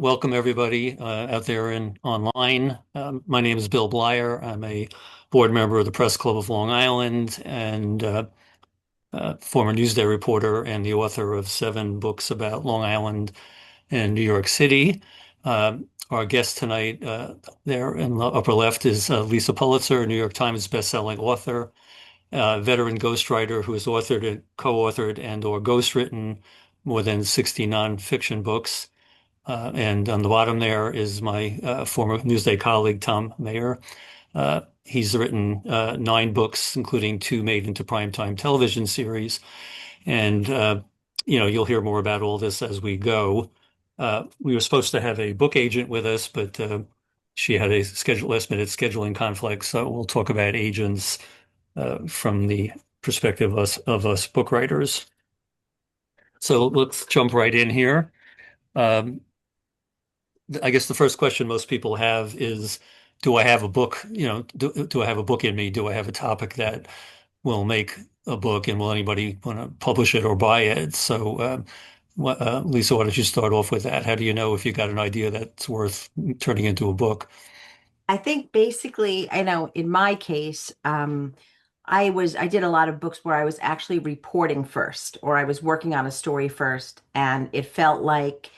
Welcome everybody out there and online. My name is Bill Bleyer. I'm a board member of the Press Club of Long Island and former Newsday reporter and the author of 7 books about Long Island and New York City. Our guest tonight there in the upper left is Lisa Pulitzer, a New York Times bestselling author, veteran ghostwriter who has authored, co-authored, and/or ghostwritten more than 60 nonfiction books. And on the bottom there is my former Newsday colleague, Tom Maier. He's written 9 books, including 2 made into primetime television series. And, you'll hear more about all this as we go. We were supposed to have a book agent with us, but she had a last-minute scheduling conflict. So we'll talk about agents from the perspective of us book writers. So let's jump right in here. Um, I guess the first question most people have is, do I have a book? Do I have a book in me? Do I have a topic that will make a book, and will anybody want to publish it or buy it? So, Lisa, why don't you start off with that? How do you know if you got an idea that's worth turning into a book? I think basically, I know in my case, I did a lot of books where I was actually reporting first, or I was working on a story first, and it felt like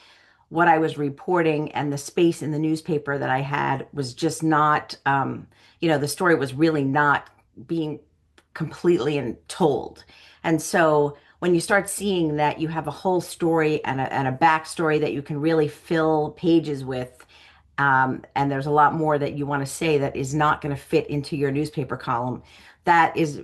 what I was reporting and the space in the newspaper that I had was just not, the story was really not being completely and told. And so when you start seeing that you have a whole story and a backstory that you can really fill pages with, and there's a lot more that you want to say that is not going to fit into your newspaper column. That is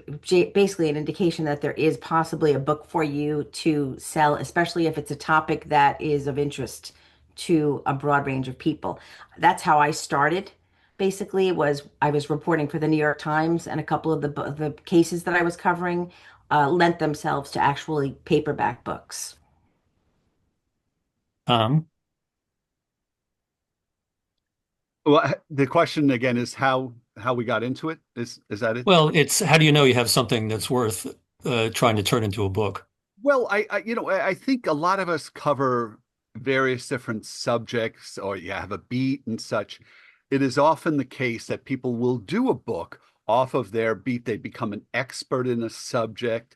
basically an indication that there is possibly a book for you to sell, especially if it's a topic that is of interest to a broad range of people. That's how I started. Basically, was I was reporting for the New York Times, and a couple of the cases that I was covering lent themselves to actually paperback books. Um, Well, the question again is how we got into it. Is that it? well, it's how do you know you have something that's worth trying to turn into a book? Well, I think a lot of us cover various different subjects, or you have a beat and such. It is often the case that people will do a book off of their beat. They become an expert in a subject.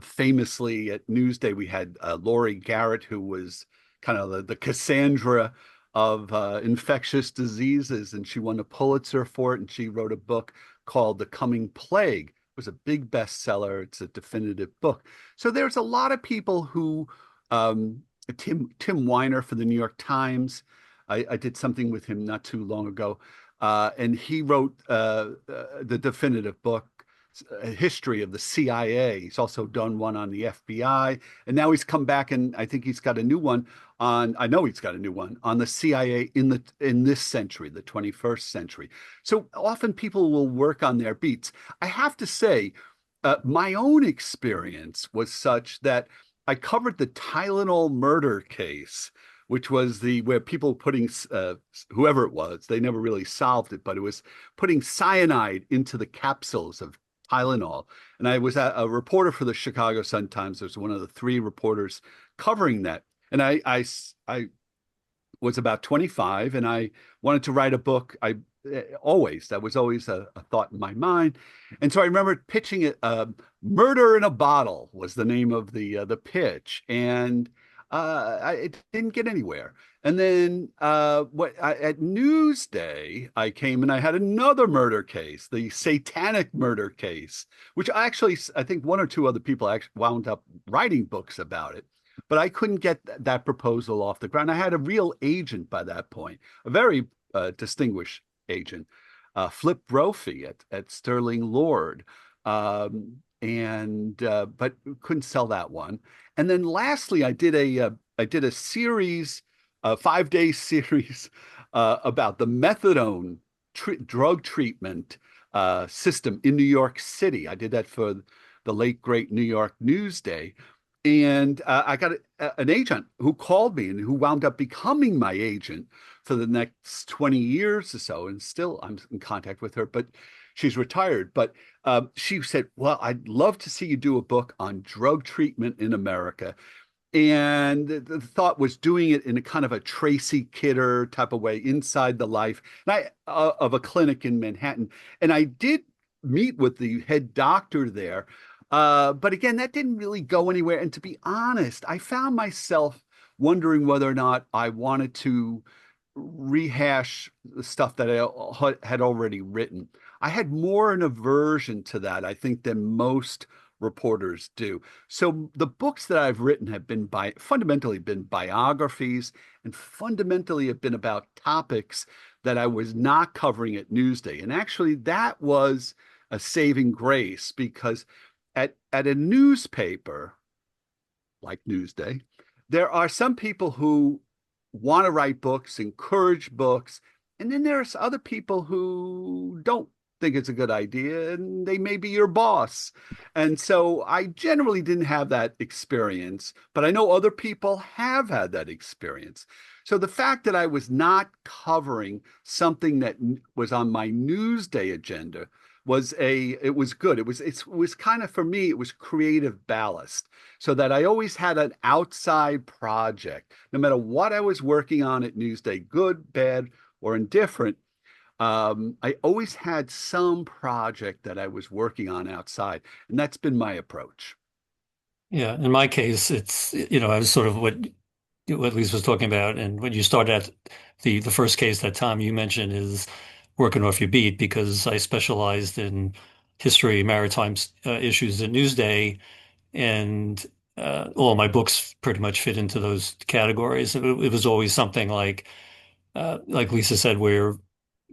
Famously at Newsday, we had Laurie Garrett, who was kind of the Cassandra of infectious diseases, and she won a Pulitzer for it. And she wrote a book called The Coming Plague. It was a big bestseller. It's a definitive book. So there's a lot of people who, Tim Weiner for the New York Times, I did something with him not too long ago, and he wrote the definitive book, A History of the CIA. He's also done one on the FBI, and now he's come back, and I think he's got a new one on. I know he's got a new one on the CIA in this century, the 21st century. So often people will work on their beats. I have to say, my own experience was such that I covered the Tylenol murder case, which was the where people putting whoever it was, they never really solved it, but it was putting cyanide into the capsules of Tylenol. And I was a reporter for the Chicago Sun-Times. I was one of the 3 reporters covering that. And I was about 25, and I wanted to write a book. That was always a thought in my mind. And so I remember pitching it. Murder in a Bottle was the name of the pitch, and it didn't get anywhere. And then at Newsday, I came and I had another murder case, the satanic murder case, which I think 1 or 2 other people actually wound up writing books about it. But I couldn't get that proposal off the ground. I had a real agent by that point, a very distinguished agent, Flip Brophy at Sterling Lord, and but couldn't sell that one. And then lastly, I did a series, a 5-day series about the methadone drug treatment system in New York City. I did that for the late great New York Newsday. And I got an agent who called me and who wound up becoming my agent for the next 20 years or so. And still I'm in contact with her, but she's retired. But she said, well, I'd love to see you do a book on drug treatment in America. And the thought was doing it in a kind of a Tracy Kidder type of way, inside the life of a clinic in Manhattan. And I did meet with the head doctor there. But again, that didn't really go anywhere. And to be honest, I found myself wondering whether or not I wanted to rehash the stuff that I had already written. I had more an aversion to that, I think, than most reporters do. So the books that I've written have been fundamentally been biographies, and fundamentally have been about topics that I was not covering at Newsday. And actually that was a saving grace, because at a newspaper like Newsday, there are some people who want to write books, encourage books, and then there's other people who don't think it's a good idea, and they may be your boss. And so I generally didn't have that experience, but I know other people have had that experience. So the fact that I was not covering something that was on my Newsday agenda it was good. It was kind of, for me, it was creative ballast, so that I always had an outside project, no matter what I was working on at Newsday, good, bad, or indifferent. I always had some project that I was working on outside, and that's been my approach. Yeah, in my case, it's, I was sort of what Lisa was talking about, and when you start at the first case that Tom you mentioned is working off your beat, because I specialized in history, maritime issues at Newsday, and all my books pretty much fit into those categories. It was always something like Lisa said, where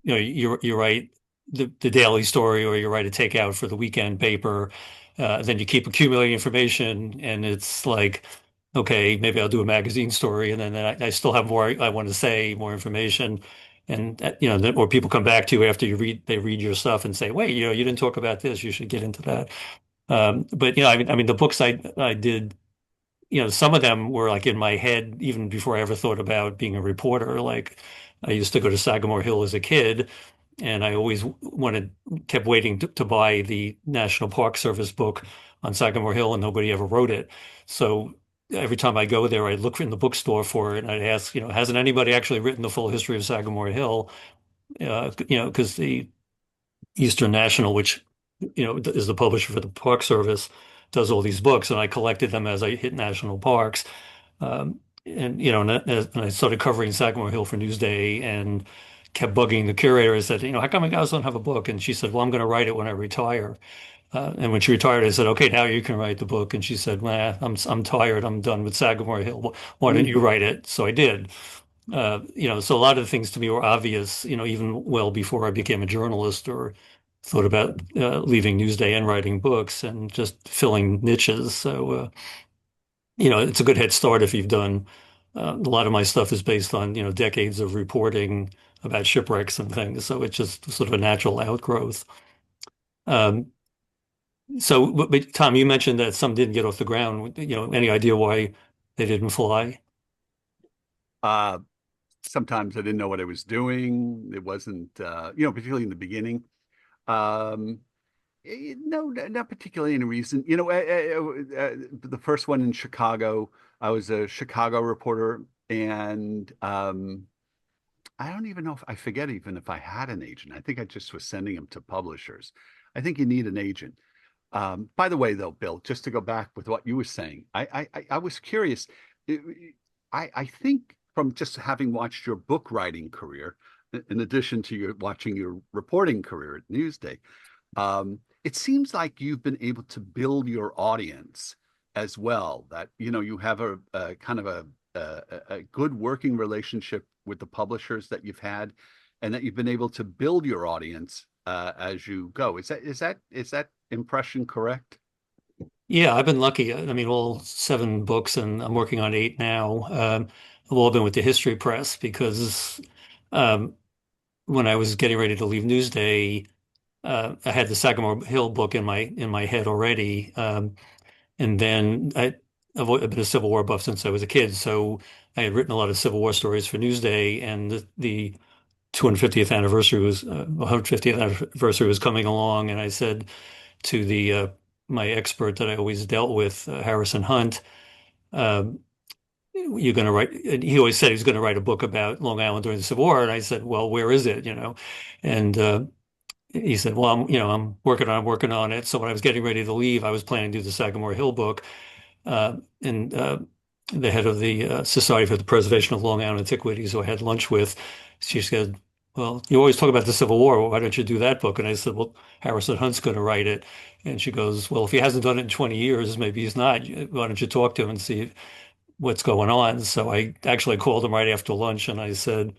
you write the daily story, or you write a takeout for the weekend paper, then you keep accumulating information, and it's like, okay, maybe I'll do a magazine story, and then I still have more I want to say, more information, and or people come back to you after they read your stuff and say, wait, you didn't talk about this, you should get into that. But I mean, the books I did, some of them were like in my head even before I ever thought about being a reporter. Like, I used to go to Sagamore Hill as a kid, and I always kept waiting to buy the National Park Service book on Sagamore Hill, and nobody ever wrote it. So every time I go there, I look in the bookstore for it, and I'd ask, hasn't anybody actually written the full history of Sagamore Hill? Because the Eastern National, which is the publisher for the Park Service, does all these books, and I collected them as I hit national parks. And I started covering Sagamore Hill for Newsday, and kept bugging the curator. I said, how come you guys don't have a book? And she said, well, I'm going to write it when I retire. And when she retired, I said, okay, now you can write the book. And she said, well, I'm tired. I'm done with Sagamore Hill. Why don't you write it? So I did. So a lot of the things to me were obvious, even well before I became a journalist or thought about leaving Newsday and writing books and just filling niches. So, it's a good head start if you've done a lot of my stuff is based on, decades of reporting about shipwrecks and things. So it's just sort of a natural outgrowth. Um, but Tom, you mentioned that some didn't get off the ground. Any idea why they didn't fly? Uh, Sometimes I didn't know what I was doing. It wasn't, particularly in the beginning. Um, no, not particularly any reason. The first one in Chicago, I was a Chicago reporter, and I don't even know if I forget even if I had an agent. I think I just was sending them to publishers. I think you need an agent. By the way, though, Bill, just to go back with what you were saying, I was curious. I think from just having watched your book writing career, in addition to watching your reporting career at Newsday, it seems like you've been able to build your audience as well. That you have a kind of a good working relationship with the publishers that you've had, and that you've been able to build your audience as you go. Is that impression correct? Yeah, I've been lucky. I mean, all 7 books, and I'm working on 8 now. Have all been with the History Press, because um, when I was getting ready to leave Newsday, I had the Sagamore Hill book in my head already, and then I've been a Civil War buff since I was a kid, so I had written a lot of Civil War stories for Newsday, and the 250th anniversary 150th anniversary was coming along, and I said to the my expert that I always dealt with, Harrison Hunt. you're going to write, and he always said he was going to write a book about Long Island during the Civil War. And I said, well, where is it? And he said, well, I'm working on it. So when I was getting ready to leave, I was planning to do the Sagamore Hill book. And the head of the Society for the Preservation of Long Island Antiquities, who I had lunch with, she said, well, you always talk about the Civil War. Why don't you do that book? And I said, well, Harrison Hunt's going to write it. And she goes, well, if he hasn't done it in 20 years, maybe he's not. Why don't you talk to him and see what's going on? So I actually called him right after lunch and I said,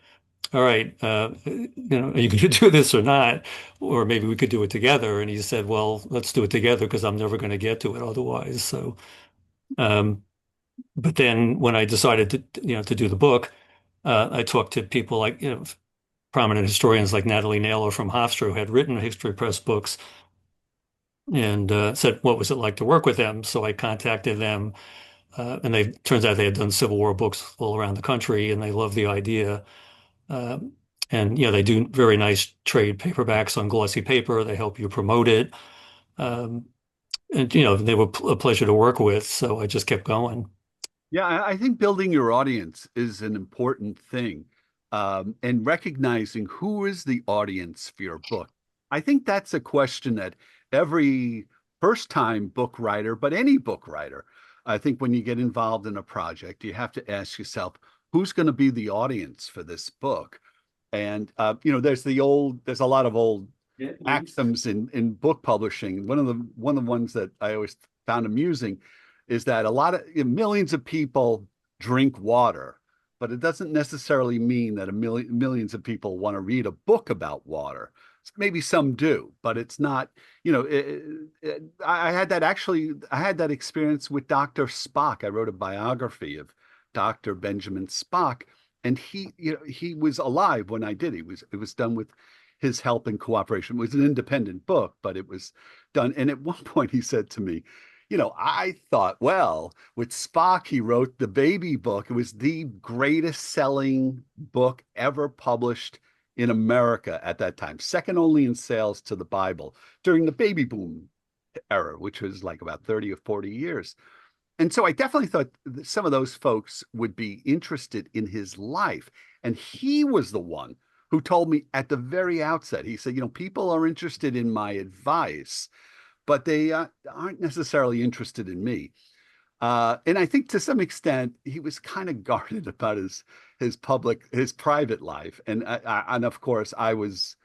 all right, are you going to do this or not? Or maybe we could do it together. And he said, well, let's do it together because I'm never going to get to it otherwise. So, um, but then when I decided to do the book, I talked to people like, prominent historians like Natalie Naylor from Hofstra, who had written History Press books, and said, what was it like to work with them? So I contacted them, and they turns out they had done Civil War books all around the country, and they loved the idea. Um, and they do very nice trade paperbacks on glossy paper. They help you promote it. Um, and they were a pleasure to work with. So I just kept going. Yeah, I think building your audience is an important thing, and recognizing who is the audience for your book. I think that's a question that every first-time book writer, but any book writer, I think when you get involved in a project, you have to ask yourself, who's going to be the audience for this book? And there's there's a lot of old maxims in book publishing. One of the ones that I always found amusing is that a lot of millions of people drink water, but it doesn't necessarily mean that millions of people want to read a book about water. Maybe some do, but it's not, I had that experience with Dr. Spock. I wrote a biography of Dr. Benjamin Spock, and he was alive when I did. It was done with his help and cooperation. It was an independent book, but it was done. And at one point he said to me, I thought, well, with Spock, he wrote the baby book. It was the greatest selling book ever published in America at that time, second only in sales to the Bible during the baby boom era, which was like about 30 or 40 years. And so I definitely thought that some of those folks would be interested in his life. And he was the one who told me at the very outset, he said, people are interested in my advice, but they aren't necessarily interested in me. And I think to some extent he was kind of guarded about his private life, and of course I was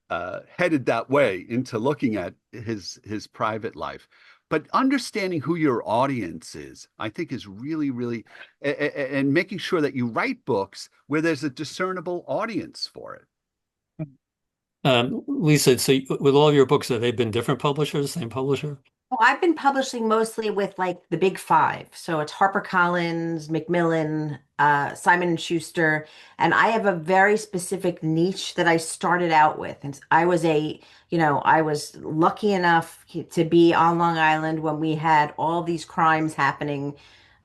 headed that way into looking at his private life. But understanding who your audience is, I think, is really, really, and making sure that you write books where there's a discernible audience for it. Lisa, so with all of your books, have they been different publishers, same publisher? Well, I've been publishing mostly with like the big five. So it's HarperCollins, Macmillan, Simon and Schuster, and I have a very specific niche that I started out with. And I was lucky enough to be on Long Island when we had all these crimes happening,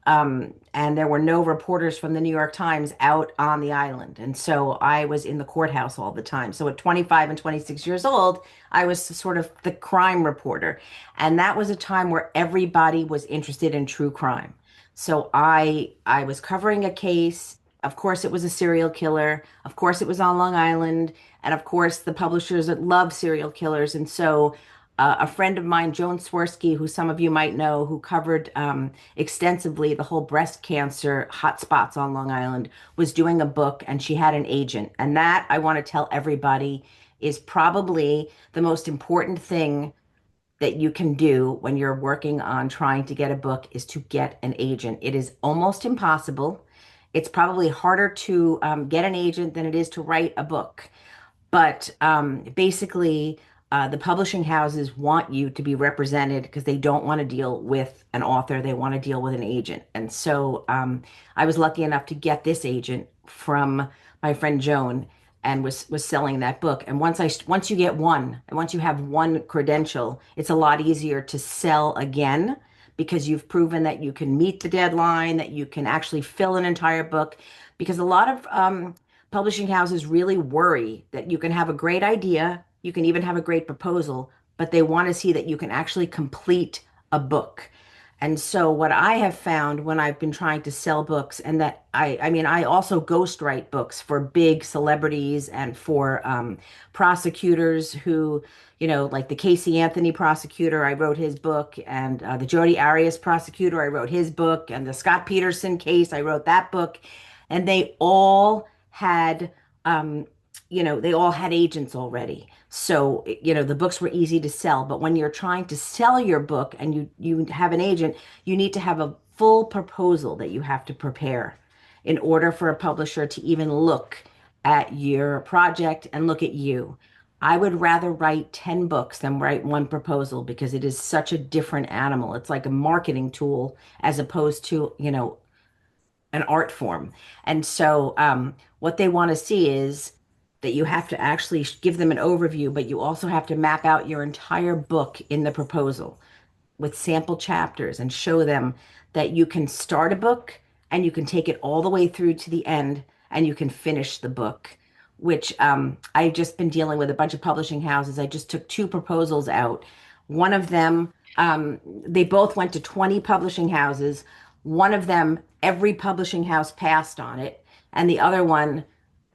and there were no reporters from the New York Times out on the island. And so I was in the courthouse all the time. So at 25 and 26 years old, I was sort of the crime reporter. And that was a time where everybody was interested in true crime. So I was covering a case. Of course, it was a serial killer. Of course, it was on Long Island. And of course, the publishers that love serial killers. And so a friend of mine, Joan Swirsky, who some of you might know, who covered extensively the whole breast cancer hotspots on Long Island, was doing a book, and she had an agent. And that, I want to tell everybody, is probably the most important thing that you can do when you're working on trying to get a book, is to get an agent. It is almost impossible. It's probably harder to get an agent than it is to write a book. But basically, the publishing houses want you to be represented because they don't want to deal with an author. They want to deal with an agent. And so I was lucky enough to get this agent from my friend Joan, and was selling that book. And once you get one, and once you have one credential, it's a lot easier to sell again because you've proven that you can meet the deadline, that you can actually fill an entire book. Because a lot of publishing houses really worry that you can have a great idea, you can even have a great proposal, but they want to see that you can actually complete a book. And so what I have found when I've been trying to sell books, and that I mean, I also ghostwrite books for big celebrities and for prosecutors who, like the Casey Anthony prosecutor, I wrote his book, and the Jodi Arias prosecutor, I wrote his book, and the Scott Peterson case, I wrote that book, and they all had, um, they all had agents already. So, the books were easy to sell, but when you're trying to sell your book and you have an agent, you need to have a full proposal that you have to prepare in order for a publisher to even look at your project and look at you. I would rather write 10 books than write one proposal because it is such a different animal. It's like a marketing tool as opposed to, an art form. And so, what they want to see is that you have to actually give them an overview, but you also have to map out your entire book in the proposal with sample chapters and show them that you can start a book and you can take it all the way through to the end and you can finish the book, which I've just been dealing with a bunch of publishing houses. I just took two proposals out. One of them, they both went to 20 publishing houses. One of them, every publishing house passed on it. And the other one,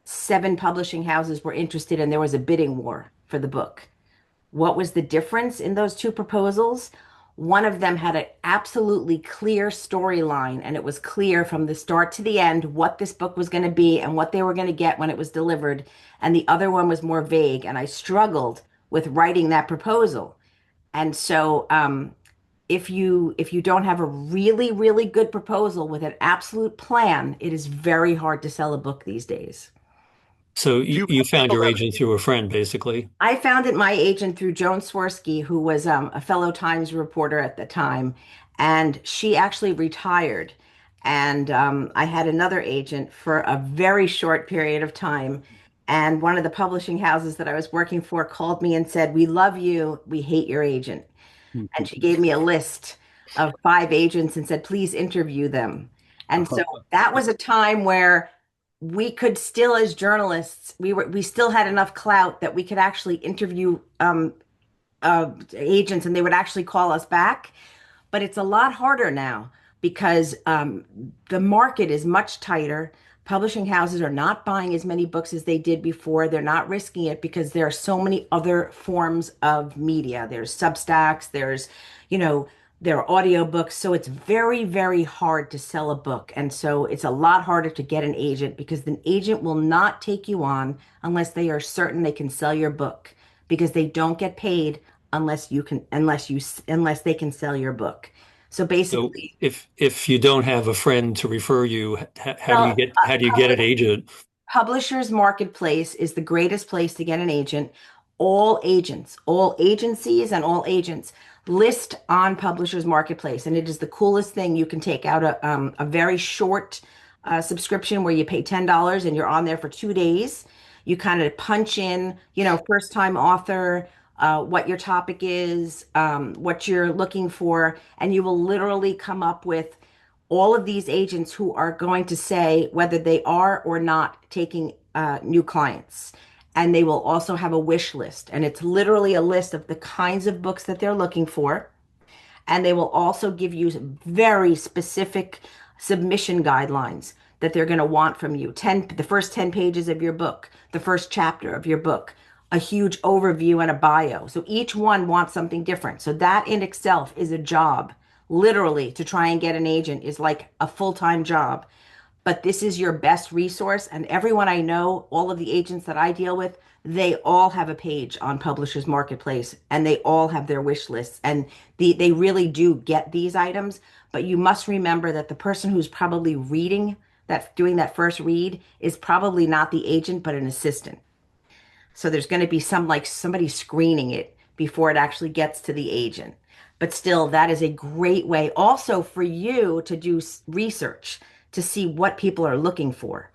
seven publishing houses were interested and there was a bidding war for the book. What was the difference in those two proposals? One of them had an absolutely clear storyline, and it was clear from the start to the end what this book was going to be and what they were going to get when it was delivered. And the other one was more vague, and I struggled with writing that proposal. And so, if you don't have a really, really good proposal with an absolute plan, it is very hard to sell a book these days. So Do you, you you found feel your that agent through a friend, basically. I found it my agent through Joan Swirsky, who was a fellow Times reporter at the time, and she actually retired. And I had another agent for a very short period of time. And one of the publishing houses that I was working for called me and said, "We love you. We hate your agent." And she gave me a list of five agents and said, "Please interview them." And so that was a time where we could still, as journalists, we still had enough clout that we could actually interview agents and they would actually call us back. But it's a lot harder now because the market is much tighter. Publishing houses are not buying as many books as they did before. They're not risking it because there are so many other forms of media. There's Substacks, you know, there are audiobooks. So it's very, very hard to sell a book. And so it's a lot harder to get an agent because the agent will not take you on unless they are certain they can sell your book because they don't get paid unless they can sell your book. So So basically, if you don't have a friend to refer you, how do you well, get an agent? Publishers Marketplace is the greatest place to get an agent. All agents, all agencies, and all agents list on Publishers Marketplace, and it is the coolest thing. You can take out a very short subscription where you pay $10 and you're on there for 2 days. You kind of punch in, first time author, what your topic is, what you're looking for, and you will literally come up with all of these agents who are going to say whether they are or not taking new clients. And they will also have a wish list. And it's literally a list of the kinds of books that they're looking for. And they will also give you very specific submission guidelines that they're going to want from you. The first 10 pages of your book, the first chapter of your book, a huge overview and a bio. So each one wants something different. So that in itself is a job. Literally, to try and get an agent is like a full-time job. But this is your best resource. And everyone I know, all of the agents that I deal with, they all have a page on Publishers Marketplace and they all have their wish lists. And they really do get these items. But you must remember that the person who's probably doing that first read is probably not the agent, but an assistant. So there's going to be somebody screening it before it actually gets to the agent. But still, that is a great way also for you to do research to see what people are looking for.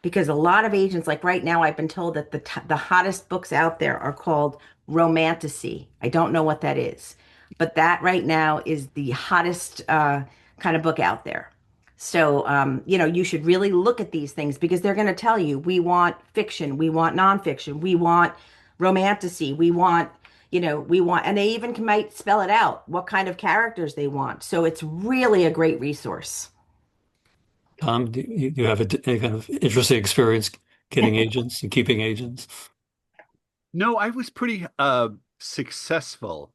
Because a lot of agents, like right now, I've been told that the hottest books out there are called romantasy. I don't know what that is, but that right now is the hottest kind of book out there. So, you should really look at these things because they're going to tell you, we want fiction, we want nonfiction, we want romantasy, we want, we want, and they even might spell it out, what kind of characters they want. So it's really a great resource. Tom, do you have a kind of interesting experience getting agents and keeping agents? No, I was pretty successful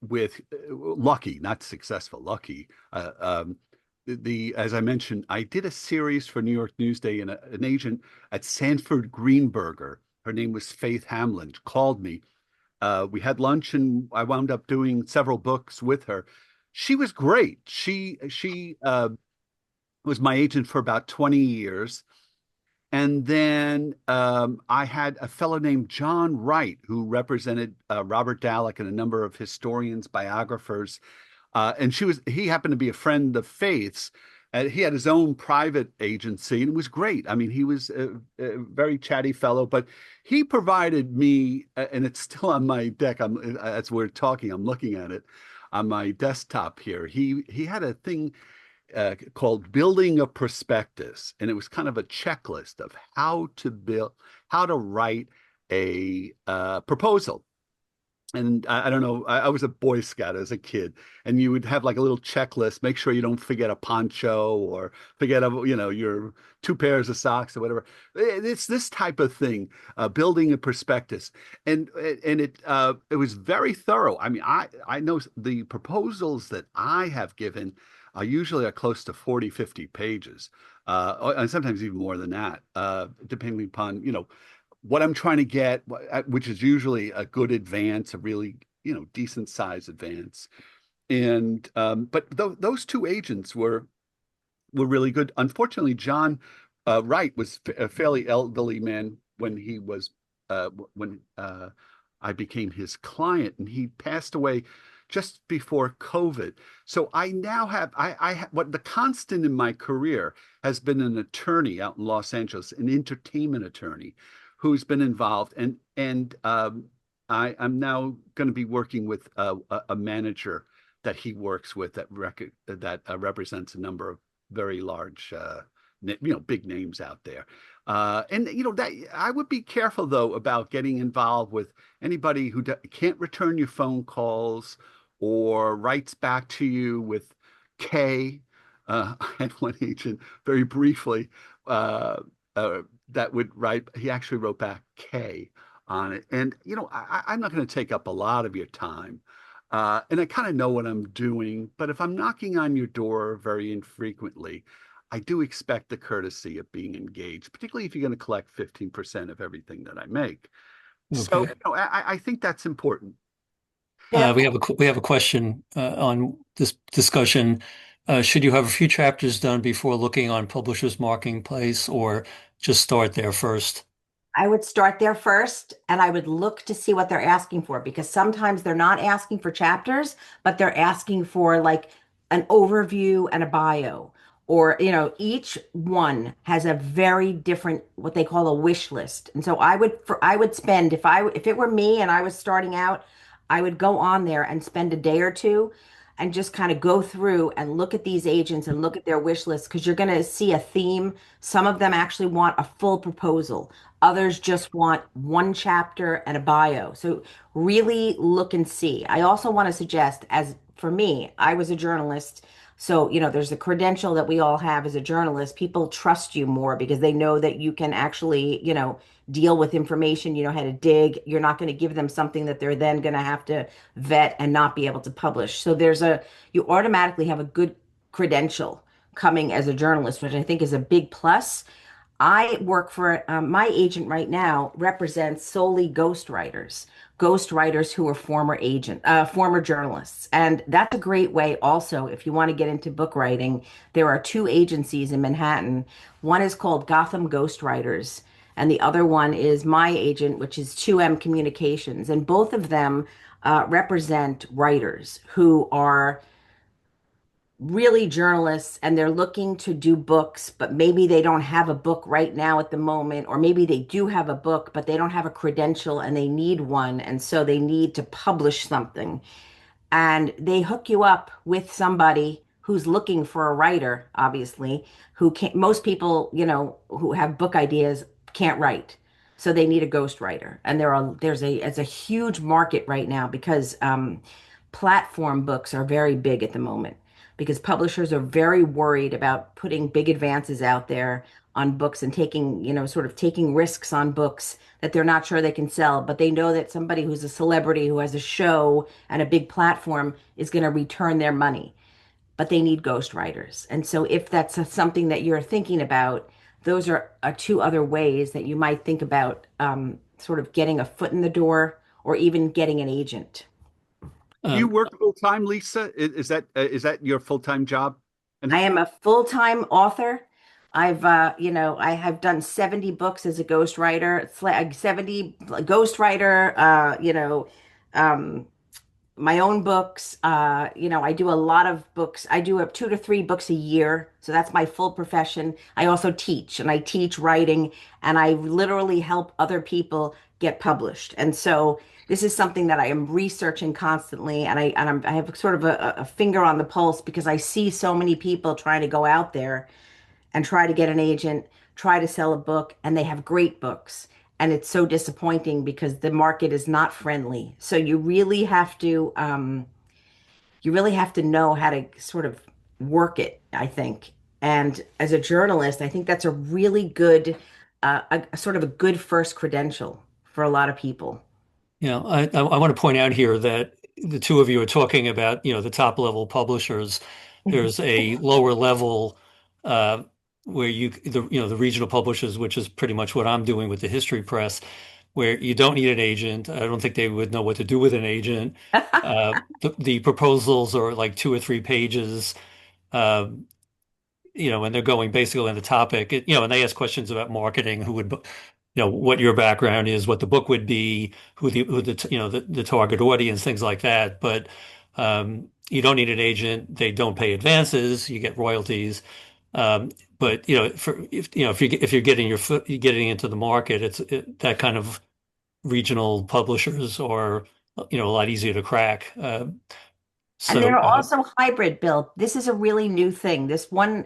with lucky, not successful, lucky. The as I mentioned, I did a series for New York Newsday, and an agent at Sanford Greenberger, her name was Faith Hamlin, called me. We had lunch, and I wound up doing several books with her. She was great. She was my agent for about 20 years. And then I had a fellow named John Wright who represented Robert Dallek and a number of historians, biographers. And he happened to be a friend of Faith's. He had his own private agency, and it was great. I mean, he was a very chatty fellow, but he provided me, and it's still on my deck. As we're talking, I'm looking at it on my desktop here. He had a thing called Building a Prospectus, and it was kind of a checklist of how to write a proposal. And I don't know, I was a Boy Scout as a kid, and you would have like a little checklist, make sure you don't forget a poncho or forget, your two pairs of socks or whatever. It's this type of thing, building a prospectus. And it was very thorough. I mean, I know the proposals that I have given usually are close to 40, 50 pages, and sometimes even more than that, depending upon, what I'm trying to get, which is usually a good advance, a really, decent size advance. And but those two agents were really good. Unfortunately, John Wright was a fairly elderly man when I became his client, and he passed away just before COVID. So I now have what the constant in my career has been an attorney out in Los Angeles, an entertainment attorney who's been involved, I'm now going to be working with a manager that he works with that represents a number of very large, big names out there. And that I would be careful though about getting involved with anybody who can't return your phone calls or writes back to you with K. I had one agent very briefly uh, that would write. He actually wrote back K on it, and I'm not going to take up a lot of your time. And I kind of know what I'm doing, but if I'm knocking on your door very infrequently, I do expect the courtesy of being engaged, particularly if you're going to collect 15% of everything that I make. So, Okay. I think that's important. Bill, We have a question on this discussion. Should you have a few chapters done before looking on Publishers Marketplace, or just start there first? I would start there first and I would look to see what they're asking for because sometimes they're not asking for chapters, but they're asking for like an overview and a bio. Or, each one has a very different what they call a wish list. And so I would spend if it were me and I was starting out, I would go on there and spend a day or two and just kind of go through and look at these agents and look at their wish list because you're going to see a theme. Some of them actually want a full proposal. Others just want one chapter and a bio. So really look and see. I also want to suggest, as for me, I was a journalist. So, there's the credential that we all have as a journalist. People trust you more because they know that you can actually, deal with information, you know how to dig. You're not going to give them something that they're then going to have to vet and not be able to publish. So you automatically have a good credential coming as a journalist, which I think is a big plus. I work for my agent right now represents solely ghostwriters who are former journalists, and that's a great way. Also, if you want to get into book writing, there are two agencies in Manhattan. One is called Gotham Ghostwriters, and the other one is my agent, which is 2M Communications, and both of them represent writers who are really journalists and they're looking to do books, but maybe they don't have a book right now at the moment, or maybe they do have a book, but they don't have a credential and they need one. And so they need to publish something. And they hook you up with somebody who's looking for a writer, obviously, who can't, most people, who have book ideas can't write. So they need a ghostwriter. And there's a huge market right now because platform books are very big at the moment because publishers are very worried about putting big advances out there on books and taking, sort of taking risks on books that they're not sure they can sell, but they know that somebody who's a celebrity who has a show and a big platform is going to return their money, but they need ghostwriters. And so if that's something that you're thinking about, those are two other ways that you might think about sort of getting a foot in the door or even getting an agent. Do you Um, work full time, Lisa? Is that your full time job? And I am a full-time author. I have done 70 books as a ghostwriter. It's like 70 ghostwriter, um, my own books. I do a lot of books. I do 2 to 3 books a year. So that's my full profession. I also teach and I teach writing and I literally help other people get published. And so this is something that I am researching constantly I have sort of a finger on the pulse because I see so many people trying to go out there and try to get an agent, try to sell a book, and they have great books. And it's so disappointing because the market is not friendly. So you really have to know how to sort of work it, I think. And as a journalist, I think that's a really good, a sort of a good first credential for a lot of people. I want to point out here that the two of you are talking about, the top level publishers. There's a lower level uh, where the regional publishers, which is pretty much what I'm doing with the history press, where you don't need an agent. I don't think they would know what to do with an agent. The proposals are like 2 or 3 pages. Uh, and they're going basically on the topic, and they ask questions about marketing, what your background is, what the book would be, the target audience, things like that. But you don't need an agent. They don't pay advances. You get royalties. But if you're getting you're getting into the market, that kind of regional publishers are, a lot easier to crack. And So they're also hybrid, Bill. This is a really new thing. This one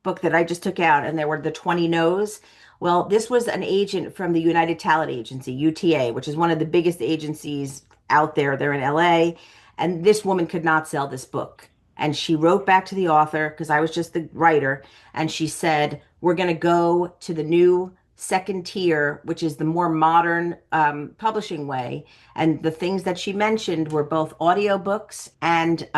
book that I just took out, and there were the 20 no's. Well, this was an agent from the United Talent Agency, UTA, which is one of the biggest agencies out there. They're in LA. And this woman could not sell this book. And she wrote back to the author, because I was just the writer, and she said, we're going to go to the new second tier, which is the more modern publishing way. And the things that she mentioned were both audiobooks and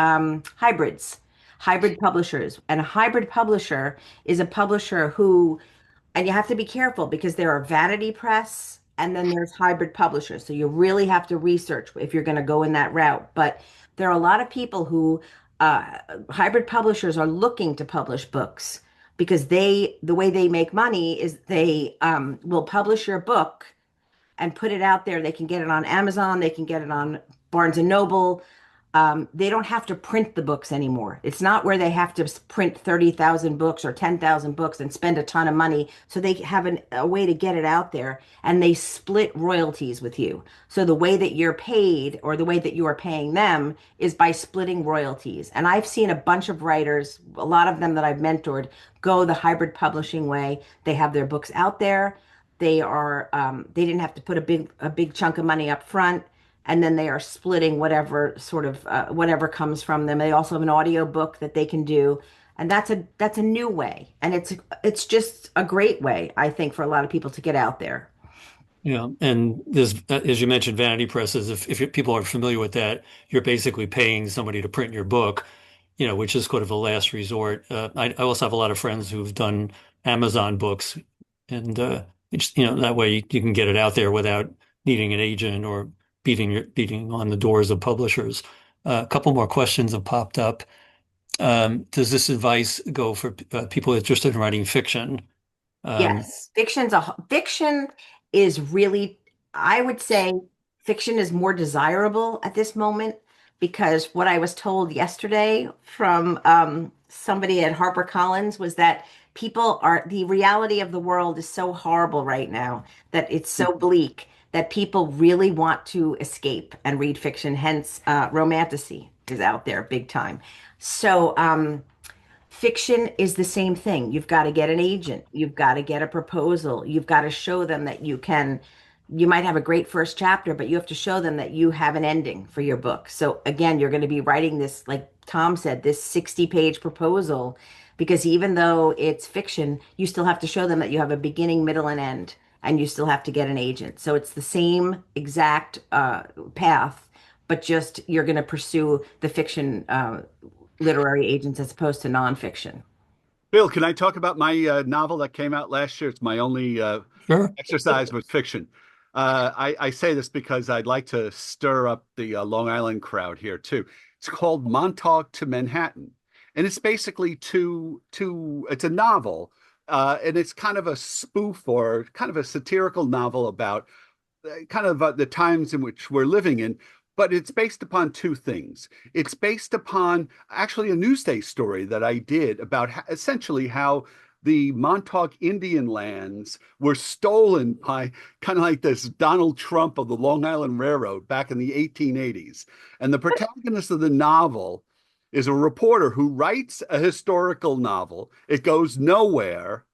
hybrid publishers. And a hybrid publisher is a publisher who, and you have to be careful because there are vanity press and then there's hybrid publishers. So you really have to research if you're going to go in that route. But there are a lot of people who, hybrid publishers are looking to publish books because the way they make money is they will publish your book and put it out there. They can get it on Amazon, they can get it on Barnes and Noble. They don't have to print the books anymore. It's not where they have to print 30,000 books or 10,000 books and spend a ton of money. So they have a way to get it out there and they split royalties with you. So the way that you're paid or the way that you are paying them is by splitting royalties. And I've seen a bunch of writers, a lot of them that I've mentored, go the hybrid publishing way. They have their books out there. They didn't have to put a big chunk of money up front and then they are splitting whatever sort of whatever comes from them. They also have an audio book that they can do, and that's a new way, and it's just a great way, I think, for a lot of people to get out there. And there's, as you mentioned, vanity presses. If people aren't familiar with that, you're basically paying somebody to print your book, which is sort of a last resort. I also have a lot of friends who've done Amazon books, and that way you can get it out there without needing an agent or beating on the doors of publishers. A couple more questions have popped up. Does this advice go for people interested in writing fiction? Um, Yes, fiction is really, I would say fiction is more desirable at this moment because what I was told yesterday from somebody at HarperCollins was that the reality of the world is so horrible right now that it's so bleak that people really want to escape and read fiction. Hence, romantasy is out there big time. So, Fiction is the same thing. You've got to get an agent. You've got to get a proposal. You've got to show them that you might have a great first chapter, but you have to show them that you have an ending for your book. So again, you're going to be writing this, like Tom said, this 60-page proposal, because even though it's fiction, you still have to show them that you have a beginning, middle, and end, and you still have to get an agent. So it's the same exact path, but just you're going to pursue the fiction literary agents as opposed to nonfiction. Bill, can I talk about my novel that came out last year? It's my only Sure. exercise with fiction. I say this because I'd like to stir up the Long Island crowd here too. It's called Montauk to Manhattan, and it's basically it's a novel, and it's kind of a spoof or kind of a satirical novel about kind of the times in which we're living in. But it's based upon two things. It's based upon actually a Newsday story that I did about essentially how the Montauk Indian lands were stolen by kind of like this Donald Trump of the Long Island Railroad back in the 1880s. And the protagonist of the novel is a reporter who writes a historical novel. It goes nowhere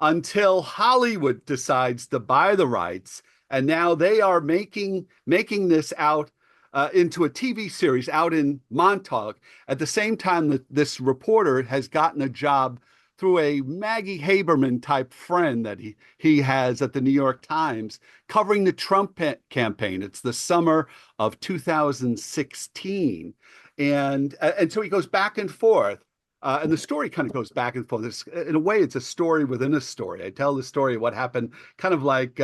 until Hollywood decides to buy the rights, and now they are making this out into a TV series out in Montauk. At the same time that this reporter has gotten a job through a Maggie Haberman type friend that he has at the New York Times covering the Trump campaign. It's the summer of 2016. And so he goes back and forth. And the story kind of goes back and forth. In a way, it's a story within a story. I tell the story of what happened, kind of like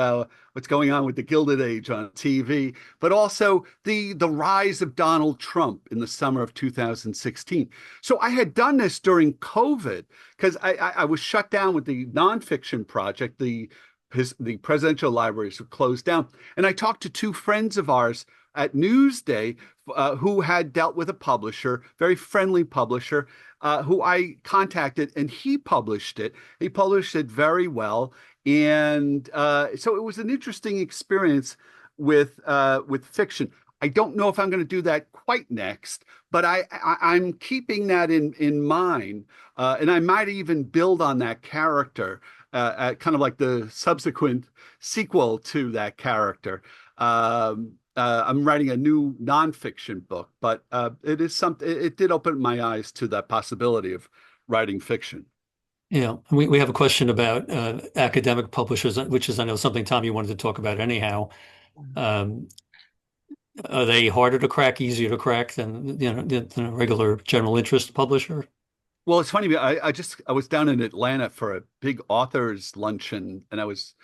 what's going on with the Gilded Age on TV, but also the rise of Donald Trump in the summer of 2016. So I had done this during COVID because I was shut down with the nonfiction project. The presidential libraries were closed down, and I talked to two friends of ours at Newsday who had dealt with a publisher, very friendly publisher, who I contacted, and he published it. He published it very well, and so it was an interesting experience with fiction. I don't know if I'm going to do that quite next, but I'm keeping that in mind, and I might even build on that character, kind of like the subsequent sequel to that character. I'm writing a new nonfiction book, but it is something. It did open my eyes to that possibility of writing fiction. Yeah, we have a question about academic publishers, which is, I know, something, Tom, you wanted to talk about anyhow. Um, are they harder to crack, easier to crack than than a regular general interest publisher? Well, it's funny. I was down in Atlanta for a big authors luncheon, and I was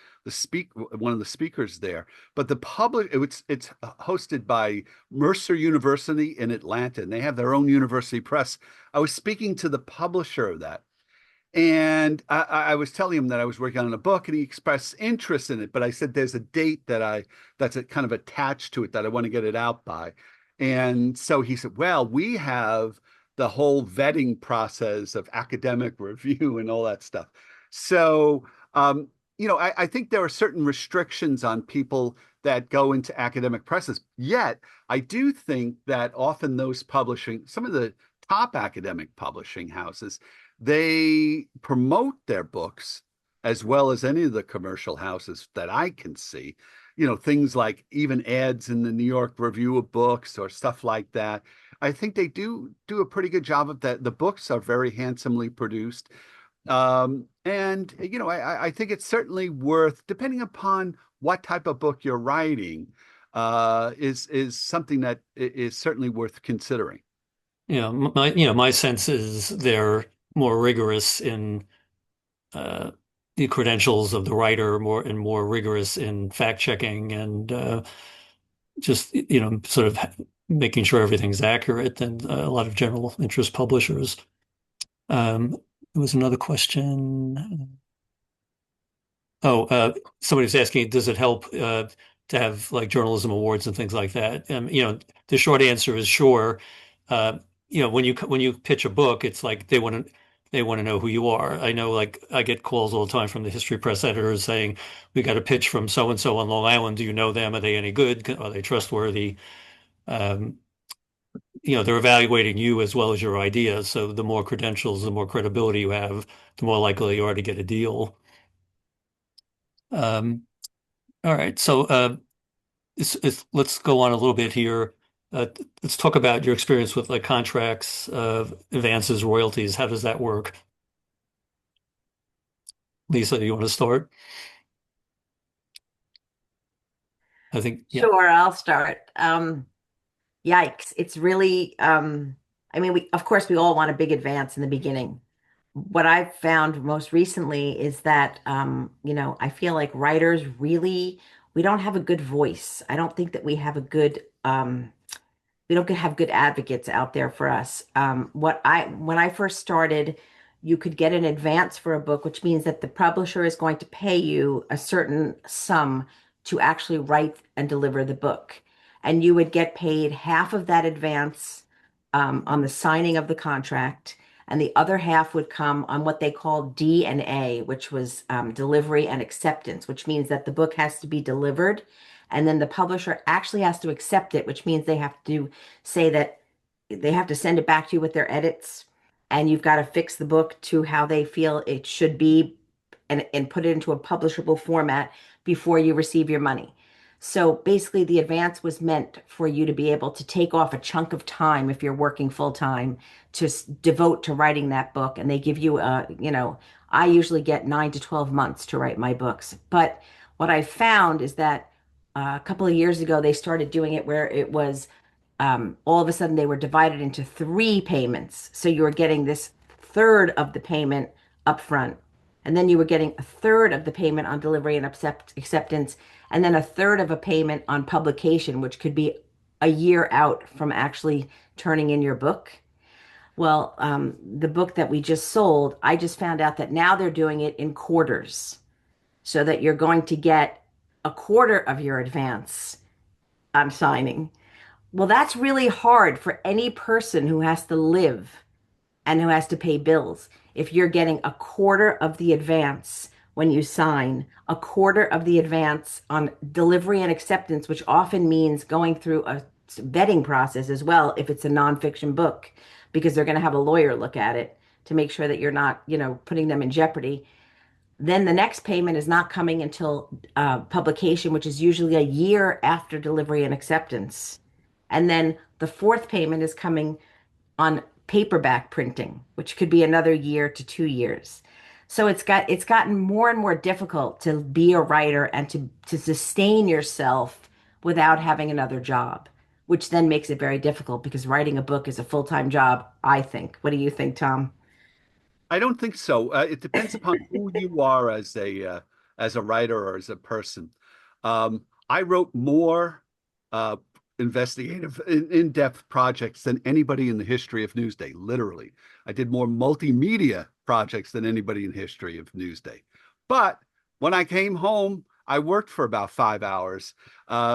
one of the speakers there. But the public it's hosted by Mercer University in Atlanta, and they have their own university press. I was speaking to the publisher of that, and I was telling him that I was working on a book, and he expressed interest in it. But I said there's a date that's a kind of attached to it that I want to get it out by. And so he said, "Well, we have the whole vetting process of academic review and all that stuff." So, I think there are certain restrictions on people that go into academic presses. Yet, I do think that often some of the top academic publishing houses, they promote their books as well as any of the commercial houses that I can see. Things like even ads in the New York Review of Books or stuff like that. I think they do a pretty good job of that. The books are very handsomely produced. And I think it's certainly worth, depending upon what type of book you're writing, is something that is certainly worth considering. My sense is they're more rigorous in uh, the credentials of the writer, more rigorous in fact checking and just sort of making sure everything's accurate than a lot of general interest publishers. There was another question. Oh, somebody was asking, does it help to have like journalism awards and things like that? The short answer is sure. Uh, when you pitch a book, it's like they want to know who you are. I know, like I get calls all the time from the history press editors saying, "We got a pitch from so and so on Long Island. Do you know them? Are they any good? Are they trustworthy?" Um, they're evaluating you as well as your ideas. So the more credentials, the more credibility you have, the more likely you are to get a deal. Um, all right. So let's go on a little bit here. Let's talk about your experience with like contracts, advances, royalties. How does that work? Lisa, do you want to start? I think, yeah. Sure, I'll start. Yikes. It's really, I mean, of course, we all want a big advance in the beginning. What I've found most recently is that, I feel like writers really, we don't have a good voice. I don't think that we don't have good advocates out there for us. When I first started, you could get an advance for a book, which means that the publisher is going to pay you a certain sum to actually write and deliver the book. And you would get paid half of that advance on the signing of the contract, and the other half would come on what they call D&A, which was delivery and acceptance, which means that the book has to be delivered, and then the publisher actually has to accept it, which means they have to say that they have to send it back to you with their edits, and you've got to fix the book to how they feel it should be and put it into a publishable format before you receive your money. So basically, the advance was meant for you to be able to take off a chunk of time if you're working full time to devote to writing that book. And they give you I usually get 9 to 12 months to write my books. But what I found is that a couple of years ago, they started doing it where it was all of a sudden they were divided into three payments. So you were getting this third of the payment up front, and then you were getting a third of the payment on delivery and acceptance, and then a third of a payment on publication, which could be a year out from actually turning in your book. Well, the book that we just sold, I just found out that now they're doing it in quarters, so that you're going to get a quarter of your advance on signing. Well, that's really hard for any person who has to live and who has to pay bills. If you're getting a quarter of the advance when you sign, a quarter of the advance on delivery and acceptance, which often means going through a vetting process as well, if it's a nonfiction book, because they're going to have a lawyer look at it to make sure that you're not, putting them in jeopardy. Then the next payment is not coming until publication, which is usually a year after delivery and acceptance. And then the fourth payment is coming on paperback printing, which could be another year to 2 years. So it's gotten more and more difficult to be a writer and to sustain yourself without having another job, which then makes it very difficult because writing a book is a full-time job, I think. What do you think, Tom? I don't think so. It depends upon who you are as a writer or as a person. I wrote more uh, investigative, in-depth projects than anybody in the history of Newsday. Literally, I did more multimedia projects than anybody in history of Newsday. But when I came home, I worked for about 5 hours,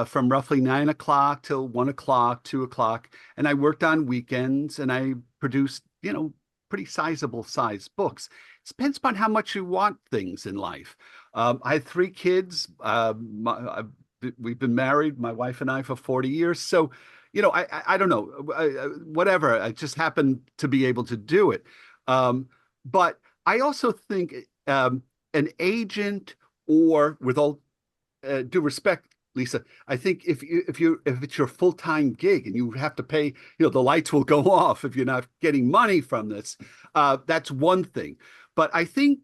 from roughly 9 o'clock till 1 o'clock, 2 o'clock, and I worked on weekends and I produced, pretty sizable size books. It depends upon how much you want things in life. I had 3 kids. We've been married, my wife and I, for 40 years. So, I don't know, whatever. I just happened to be able to do it. But I also think an agent, or with all due respect, Lisa, I think if it's your full-time gig and you have to pay, the lights will go off if you're not getting money from this. That's one thing. But I think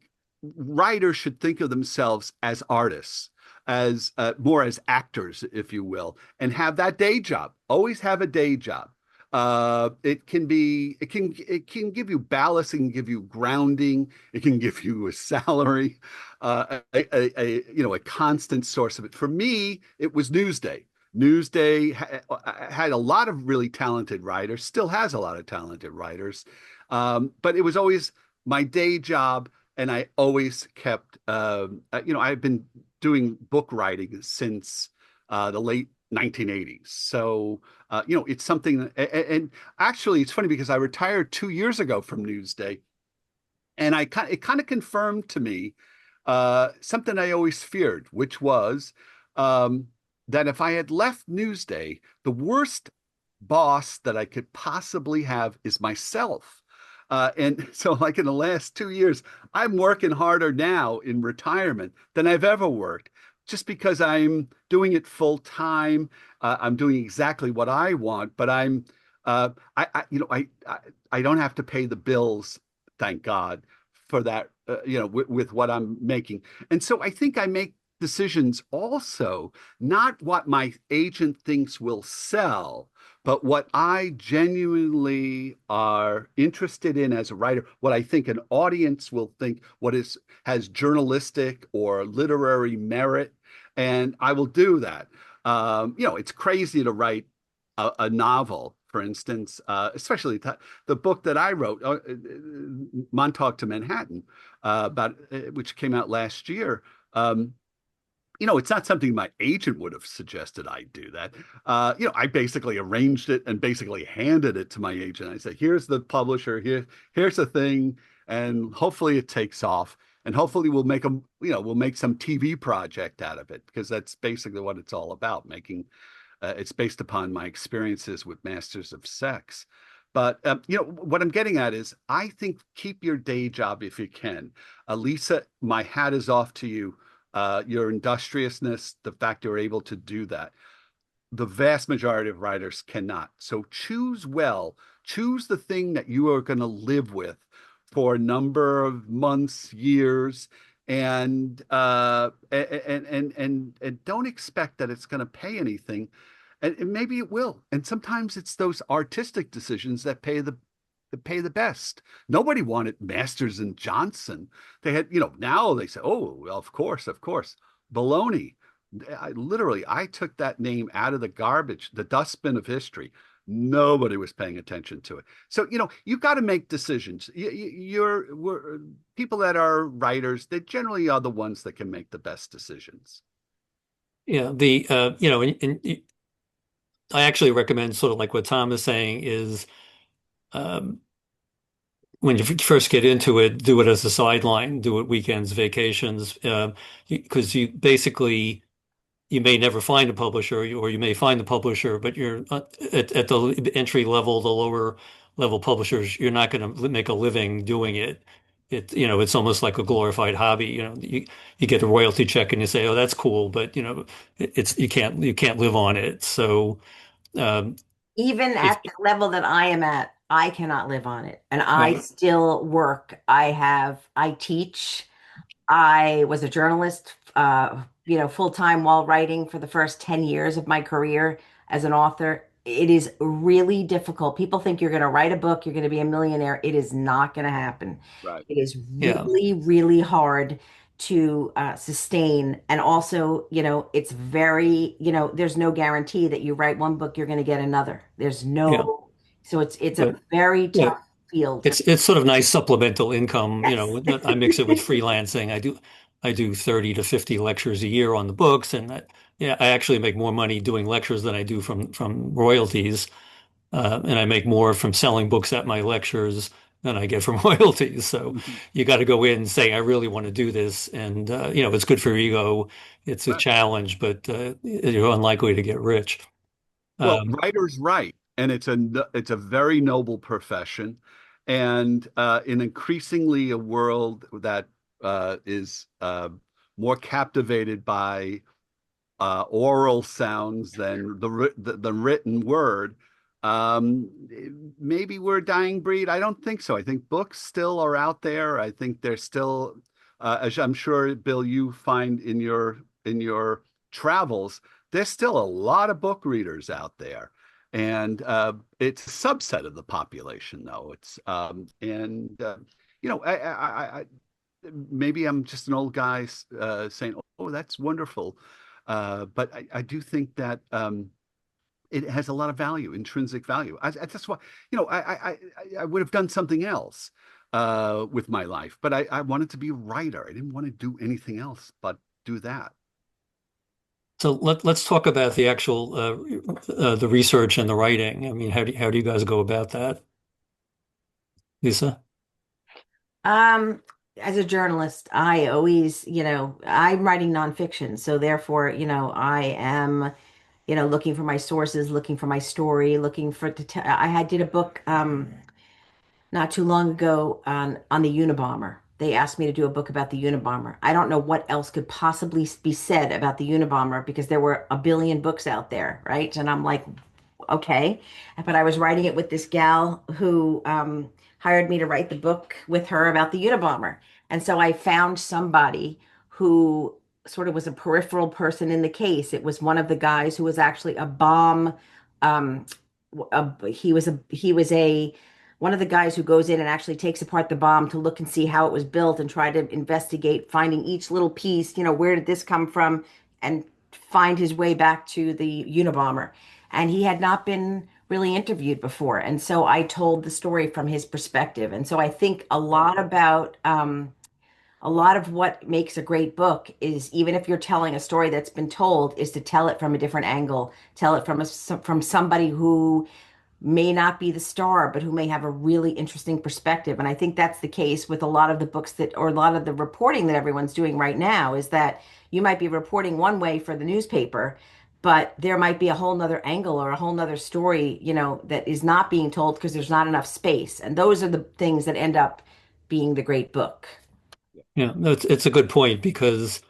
writers should think of themselves as artists, as more as actors, if you will, and have that day job. Always have a day job. It can give you ballast, it can give you grounding, it can give you a salary, a constant source of it. For me, it was Newsday. Newsday had a lot of really talented writers, still has a lot of talented writers, but it was always my day job, and I always kept, I've been doing book writing since the late 1980s. So, it's something, and actually, it's funny because I retired 2 years ago from Newsday, and it kind of confirmed to me something I always feared, which was that if I had left Newsday, the worst boss that I could possibly have is myself. And so, like in the last 2 years, I'm working harder now in retirement than I've ever worked, just because I'm doing it full time. I'm doing exactly what I want, but I don't have to pay the bills, thank God, for that. With what I'm making, and so I think I make decisions also not what my agent thinks will sell, but what I genuinely are interested in as a writer, what I think an audience will think, what is has journalistic or literary merit, and I will do that. It's crazy to write a novel, for instance, especially the book that I wrote, Montauk to Manhattan, about which came out last year. Um, it's not something my agent would have suggested I do that. I basically arranged it and basically handed it to my agent. I said, "Here's the publisher. Here's the thing, and hopefully it takes off, and hopefully we'll make some TV project out of it because that's basically what it's all about. Making it's based upon my experiences with Masters of Sex." But what I'm getting at is, I think keep your day job if you can. Lisa, my hat is off to you, your industriousness, the fact you're able to do that. The vast majority of writers cannot. So choose well, choose the thing that you are going to live with for a number of months, years, and don't expect that it's going to pay anything. And maybe it will. And sometimes it's those artistic decisions that pay the best. Nobody wanted Masters and Johnson. They had, now they say, oh, well, of course, of course. Baloney. I took that name out of the garbage, the dustbin of history. Nobody was paying attention to it. So, you've got to make decisions. People that are writers, they generally are the ones that can make the best decisions. Yeah, I actually recommend sort of like what Tom is saying is um, when you first get into it, do it as a sideline, do it weekends, vacations, because you basically you may never find a publisher, or you may find the publisher, but you're at the entry level, the lower level publishers, you're not going to make a living doing it. It's almost like a glorified hobby. You get a royalty check and you say, "Oh, that's cool," but it's you can't live on it. So um, Even if at the level that I am at, I cannot live on it. And I right, still work. I teach. I was a journalist, full time while writing for the first 10 years of my career as an author. It is really difficult. People think you're going to write a book, you're going to be a millionaire. It is not going to happen. Right. It is yeah, really, really hard to sustain. And also, it's very, there's no guarantee that you write one book, you're going to get another. yeah, So it's a but very yeah, tough field. it's sort of nice supplemental income. Yes. I mix it with freelancing. I do 30 to 50 lectures a year on the books, and yeah, I actually make more money doing lectures than I do from royalties, and I make more from selling books at my lectures than I get from royalties. So you got to go in saying, I really want to do this, and it's good for your ego. It's a Right. challenge, but you're unlikely to get rich. Well, Um, writers write, and it's a very noble profession, and in increasingly a world that is more captivated by oral sounds than the written word. Um, Maybe we're a dying breed. I don't think so. I think books still are out there. I think they're still, as I'm sure, Bill, you find in your travels, there's still a lot of book readers out there. And it's a subset of the population, though. It's and I maybe I'm just an old guy saying, "Oh, that's wonderful," but I do think that it has a lot of value, intrinsic value. That's why, I would have done something else with my life, but I wanted to be a writer. I didn't want to do anything else but do that. so let's talk about the actual the research and the writing. I mean, how do you guys go about that, Lisa? Um, as a journalist, I always, I'm writing nonfiction. So therefore, I am, looking for my sources, looking for my story, looking for I had did a book not too long ago on the Unabomber. They asked me to do a book about the Unabomber. I don't know what else could possibly be said about the Unabomber because there were a billion books out there, right? And I'm like, okay. But I was writing it with this gal who hired me to write the book with her about the Unabomber. And so I found somebody who sort of was a peripheral person in the case. It was one of the guys who was actually a bomb. Um, he was a one of the guys who goes in and actually takes apart the bomb to look and see how it was built and try to investigate, finding each little piece, where did this come from, and find his way back to the Unabomber. And he had not been really interviewed before. And so I told the story from his perspective. And so I think a lot of what makes a great book is, even if you're telling a story that's been told, is to tell it from a different angle, tell it from somebody who may not be the star, but who may have a really interesting perspective. And I think that's the case with a lot of the books that, or a lot of the reporting that everyone's doing right now, is that you might be reporting one way for the newspaper, but there might be a whole nother angle or a whole nother story, that is not being told because there's not enough space. And those are the things that end up being the great book. Yeah, no, it's a good point because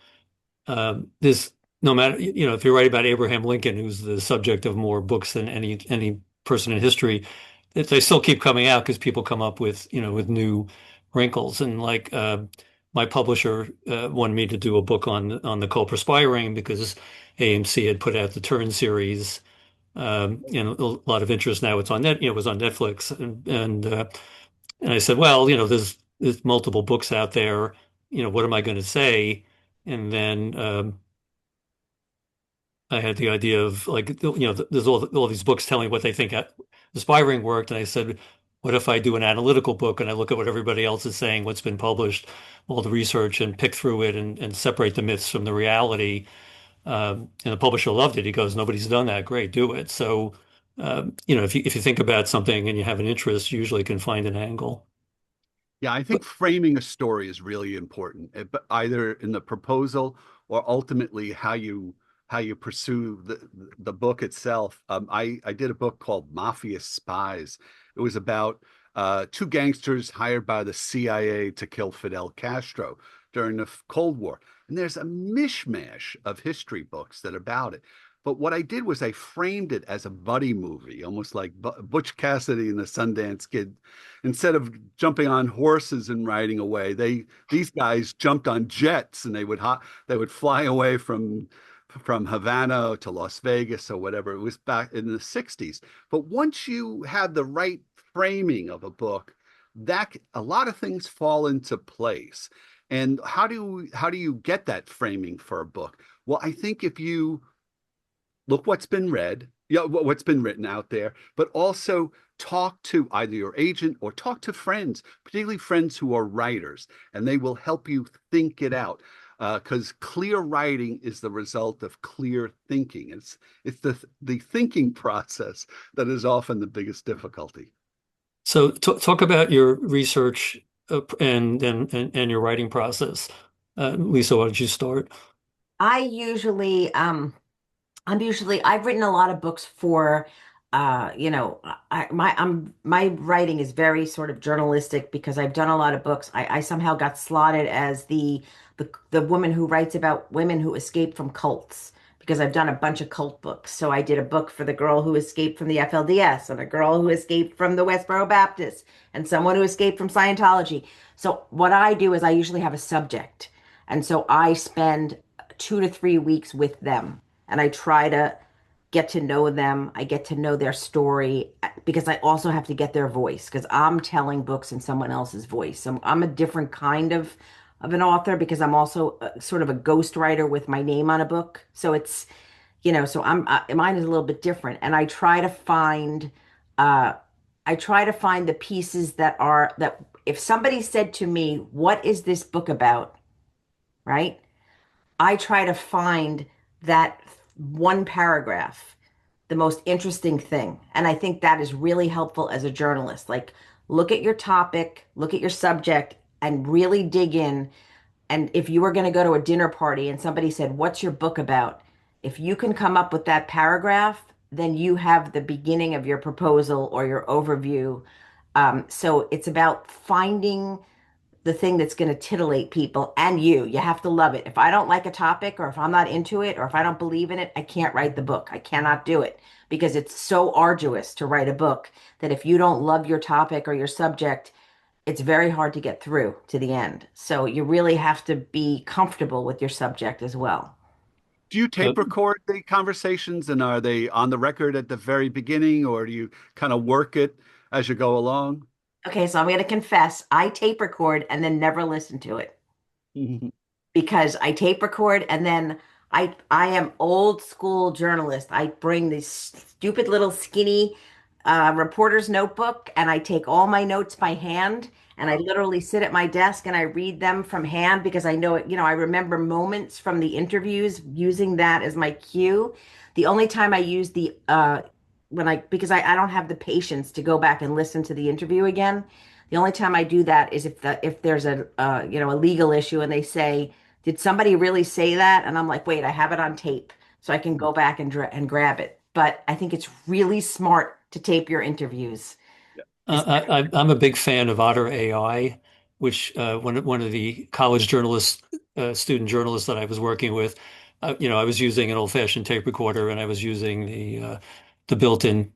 this no matter if you write about Abraham Lincoln, who's the subject of more books than any person in history, they still keep coming out because people come up with with new wrinkles. And like my publisher wanted me to do a book on the Cole Perspiring because AMC had put out the Turn series. And a lot of interest now. It's on it was on Netflix, and I said, well, there's multiple books out there. What am I going to say? And then I had the idea of like, there's all these books telling what they think aspiring worked. And I said, what if I do an analytical book and I look at what everybody else is saying, what's been published, all the research, and pick through it and separate the myths from the reality? And the publisher loved it. He goes, nobody's done that. Great, do it. So, if you think about something and you have an interest, you usually can find an angle. Yeah, I But think framing a story is really important, but either in the proposal or ultimately how you pursue the book itself. I did a book called Mafia Spies. It was about two gangsters hired by the CIA to kill Fidel Castro during the Cold War. And there's a mishmash of history books that are about it. But what I did was I framed it as a buddy movie, almost like Butch Cassidy and the Sundance Kid. Instead of jumping on horses and riding away, these guys jumped on jets and they would fly away from Havana to Las Vegas or whatever. It was back in the 60s. But once you have the right framing of a book, that a lot of things fall into place. And how do you get that framing for a book? Well, I think if you look what's been read, yeah, what's been written out there, but also talk to either your agent or talk to friends, particularly friends who are writers, and they will help you think it out. Because clear writing is the result of clear thinking. It's the thinking process that is often the biggest difficulty. so talk about your research and your writing process. Lisa, why don't you start? I usually I've written a lot of books for my writing is very sort of journalistic because I've done a lot of books. I somehow got slotted as the woman who writes about women who escape from cults because I've done a bunch of cult books. So I did a book for the girl who escaped from the FLDS and a girl who escaped from the Westboro Baptist and someone who escaped from Scientology. So what I do is I usually have a subject. And so I spend 2 to 3 weeks with them and I try to get to know them. I get to know their story because I also have to get their voice because I'm telling books in someone else's voice. So I'm a different kind of an author because I'm also sort of a ghostwriter with my name on a book. So it's, so mine is a little bit different. And uh, I try to find the pieces that if somebody said to me, what is this book about? Right? I try to find that one paragraph, the most interesting thing. And I think that is really helpful as a journalist. Like, look at your topic, look at your subject, and really dig in. And if you were going to go to a dinner party and somebody said, what's your book about? If you can come up with that paragraph, then you have the beginning of your proposal or your overview. So it's about finding the thing that's going to titillate people and you. You have to love it. If I don't like a topic or if I'm not into it or if I don't believe in it, I can't write the book. I cannot do it because it's so arduous to write a book that if you don't love your topic or your subject, it's very hard to get through to the end. So you really have to be comfortable with your subject as well. Do you Uh, tape record the conversations and are they on the record at the very beginning or do you kind of work it as you go along? Okay, so I'm going to confess, I tape record and then never listen to it. Because I tape record and then I am old school journalist. I bring this stupid little skinny reporter's notebook and I take all my notes by hand and I Wow. literally sit at my desk and I read them from hand because I know it, I remember moments from the interviews using that as my cue. The only time I use the when because I don't have the patience to go back and listen to the interview again. The only time I do that is if there's a a legal issue and they say, did somebody really say that? And I'm like, wait, I have it on tape, so I can go back and grab it. But I think it's really smart to tape your interviews. Is I'm a big fan of Otter AI, which one of the college journalists, student journalists that I was working with, I was using an old-fashioned tape recorder and I was using the built-in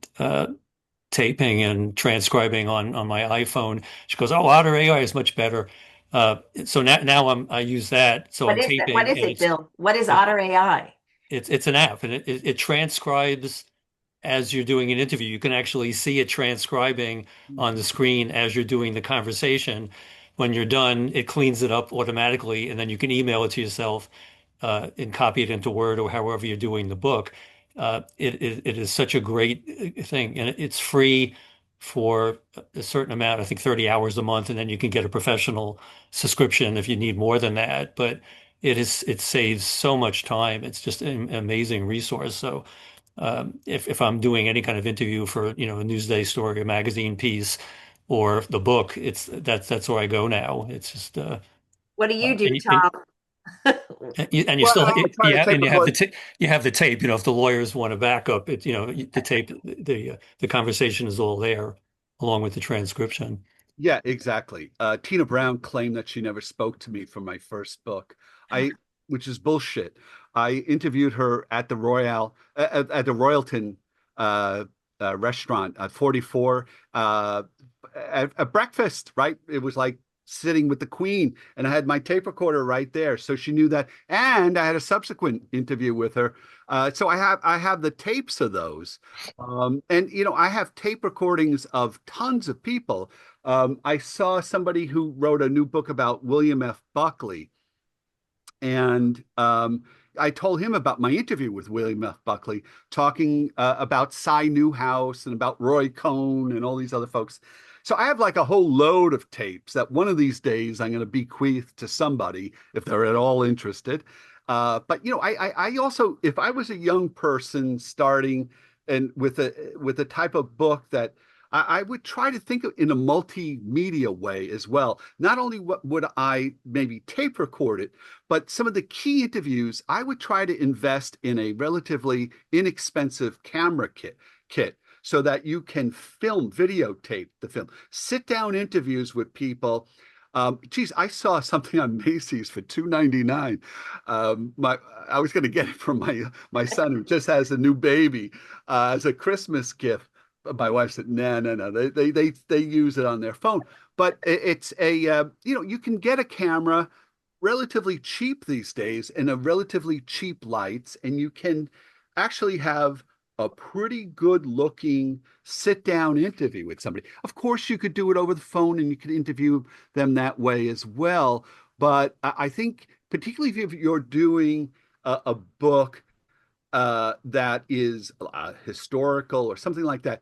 taping and transcribing on my iPhone. She goes, "Oh, Otter AI is much better." So now I use that. So what I'm is that? What taping is and it, Bill? What is it, Otter AI? it's an app and it transcribes as you're doing an interview. You can actually see it transcribing on the screen as you're doing the conversation. When you're done, it cleans it up automatically, and then you can email it to yourself and copy it into Word or however you're doing the book. It is such a great thing, and it's free for a certain amount, I think 30 hours a month, and then you can get a professional subscription if you need more than that. But it saves so much time. It's just an amazing resource. So if I'm doing any kind of interview for, a Newsday story, a magazine piece, or the book, that's where I go now. It's just What do you do, and, Tom? you Well, still I try to tape you have record. you have the tape. If the lawyers want to back up, the tape, the conversation is all there along with the transcription. Yeah, exactly. Tina Brown claimed that she never spoke to me for my first book. Which is bullshit. I interviewed her at the at the Royalton uh, restaurant at 44 at breakfast. Right, it was like sitting with the Queen, and I had my tape recorder right there, so she knew that. And I had a subsequent interview with her, so I have the tapes of those. And I have tape recordings of tons of people. I saw somebody who wrote a new book about William F. Buckley, and I told him about my interview with William F. Buckley, talking about Cy Newhouse and about Roy Cohn and all these other folks. So I have like a whole load of tapes that one of these days I'm going to bequeath to somebody if they're at all interested. But I also, if I was a young person starting and with a type of book that I would try to think of in a multimedia way as well. Not only what would I maybe tape record it, but some of the key interviews, I would try to invest in a relatively inexpensive camera kit so that you can videotape the film, sit down interviews with people. Geez, I saw something on Macy's for $2.99. I was going to get it from my son who just has a new baby as a Christmas gift. My wife said, "No, no, no. They use it on their phone." But it's you can get a camera relatively cheap these days and a relatively cheap lights, and you can actually have a pretty good looking sit down interview with somebody. Of course, you could do it over the phone and you could interview them that way as well. But I think, particularly if you're doing a book that is historical or something like that,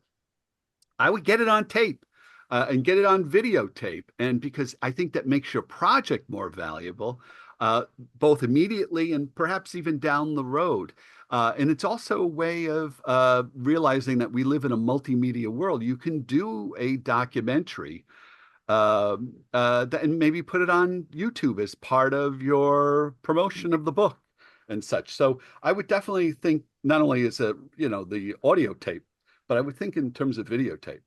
I would get it on tape and get it on videotape. And because I think that makes your project more valuable, both immediately and perhaps even down the road. And it's also a way of realizing that we live in a multimedia world. You can do a documentary and maybe put it on YouTube as part of your promotion of the book. and such. So I would definitely think not only as a, the audio tape, but I would think in terms of videotape.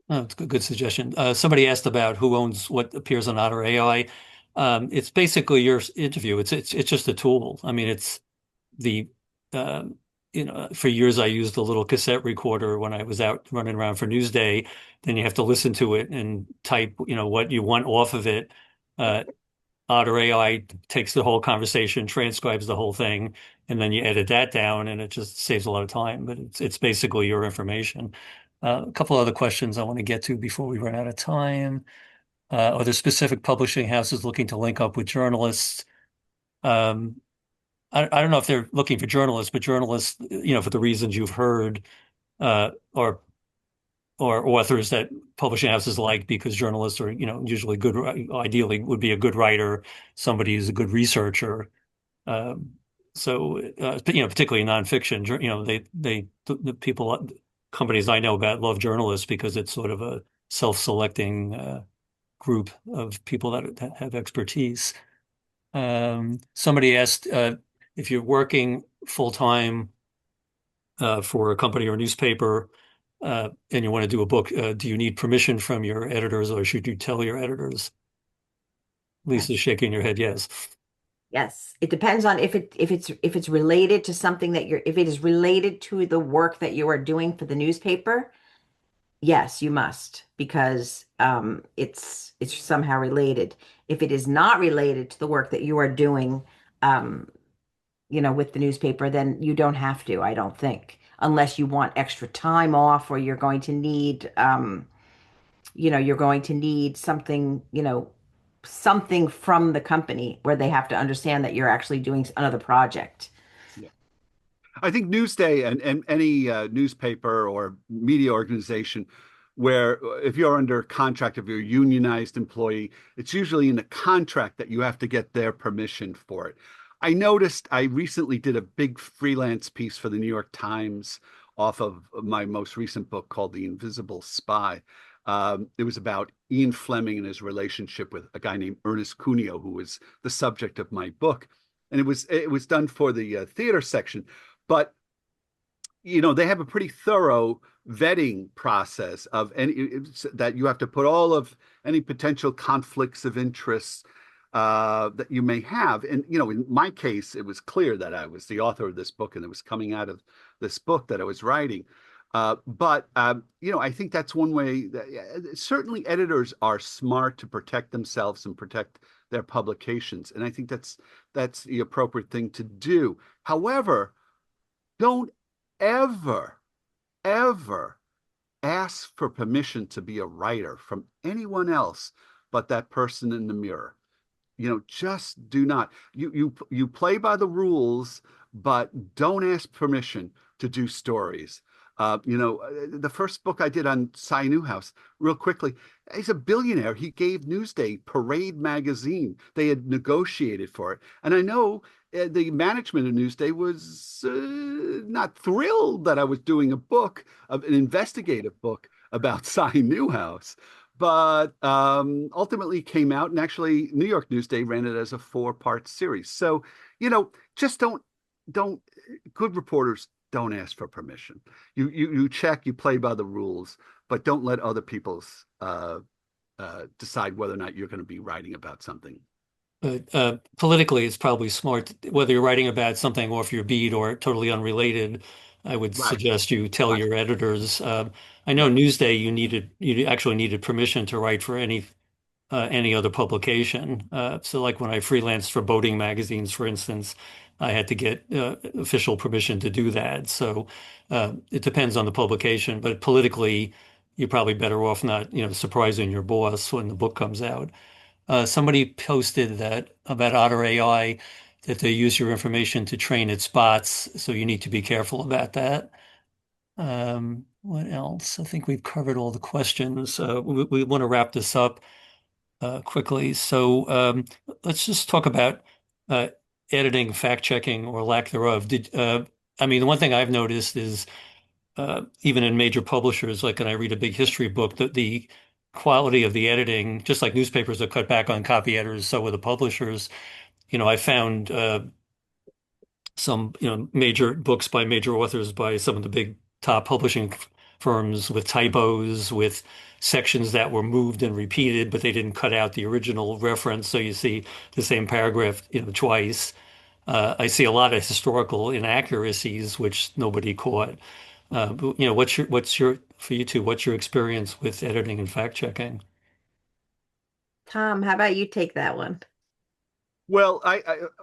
Oh, it's a good suggestion. Somebody asked about who owns what appears on Otter AI. It's basically your interview. It's just a tool. I mean, it's the for years I used the little cassette recorder when I was out running around for Newsday. Then you have to listen to it and type, what you want off of it. Uh, Otter AI takes the whole conversation, transcribes the whole thing, and then you edit that down, and it just saves a lot of time. But it's basically your information. A couple other questions I want to get to before we run out of time. Are there specific publishing houses looking to link up with journalists? Um, I don't know if they're looking for journalists, but journalists, for the reasons you've heard, or authors that publishing houses like because journalists are, usually good, ideally would be a good writer, somebody who's a good researcher. Um, particularly nonfiction, the people, companies I know about love journalists because it's sort of a self-selecting group of people that have expertise. Somebody asked if you're working full time for a company or a newspaper and you want to do a book, do you need permission from your editors or should you tell your editors? Lisa's Yes. shaking your head, yes. Yes. It depends on if it's related to something that if it is related to the work that you are doing for the newspaper, yes, you must because it's somehow related. If it is not related to the work that you are doing, um, with the newspaper, then you don't have to, I don't think, unless you want extra time off or you're going to need something, something from the company where they have to understand that you're actually doing another project. Yeah. I think Newsday and any newspaper or media organization where if you're under contract, if you're a unionized employee, it's usually in the contract that you have to get their permission for it. I noticed I recently did a big freelance piece for the New York Times off of my most recent book called The Invisible Spy. It was about Ian Fleming and his relationship with a guy named Ernest Cuneo, who was the subject of my book. And it was done for the theater section, but they have a pretty thorough vetting process of any that you have to put all of any potential conflicts of interest that you may have. And in my case, it was clear that I was the author of this book and it was coming out of this book that I was writing. But I think that's one way that certainly editors are smart to protect themselves and protect their publications, and I think that's the appropriate thing to do. However, don't ever, ever ask for permission to be a writer from anyone else but that person in the mirror. Just do not. You play by the rules, but don't ask permission to do stories. The first book I did on Cy Newhouse, real quickly, he's a billionaire. He gave Newsday Parade magazine. They had negotiated for it. And I know the management of Newsday was not thrilled that I was doing a book, an investigative book about Cy Newhouse. But ultimately came out, and actually New York Newsday ran it as a 4-part series. So, just don't good reporters don't ask for permission. You check, you play by the rules, but don't let other people's decide whether or not you're going to be writing about something. But politically, it's probably smart, whether you're writing about something off your beat or totally unrelated. I would Right, suggest you tell right, your editors. I know right. Newsday, you actually needed permission to write for any other publication. So, like when I freelanced for boating magazines, for instance, I had to get official permission to do that. So it depends on the publication, but politically, you're probably better off not, surprising your boss when the book comes out. Somebody posted that about Otter AI that they use your information to train its bots, so you need to be careful about that. What else? I think we've covered all the questions. We want to wrap this up quickly. So let's just talk about uh, editing, fact checking, or lack thereof. I mean, the one thing I've noticed is even in major publishers, like when I read a big history book, that the quality of the editing, just like newspapers have cut back on copy editors, so with the publishers. I found some, major books by major authors by some of the big top publishing firms with typos, with sections that were moved and repeated, but they didn't cut out the original reference, so you see the same paragraph, twice. I see a lot of historical inaccuracies which nobody caught. But, for you two, what's your experience with editing and fact checking? Tom, how about you take that one? Well,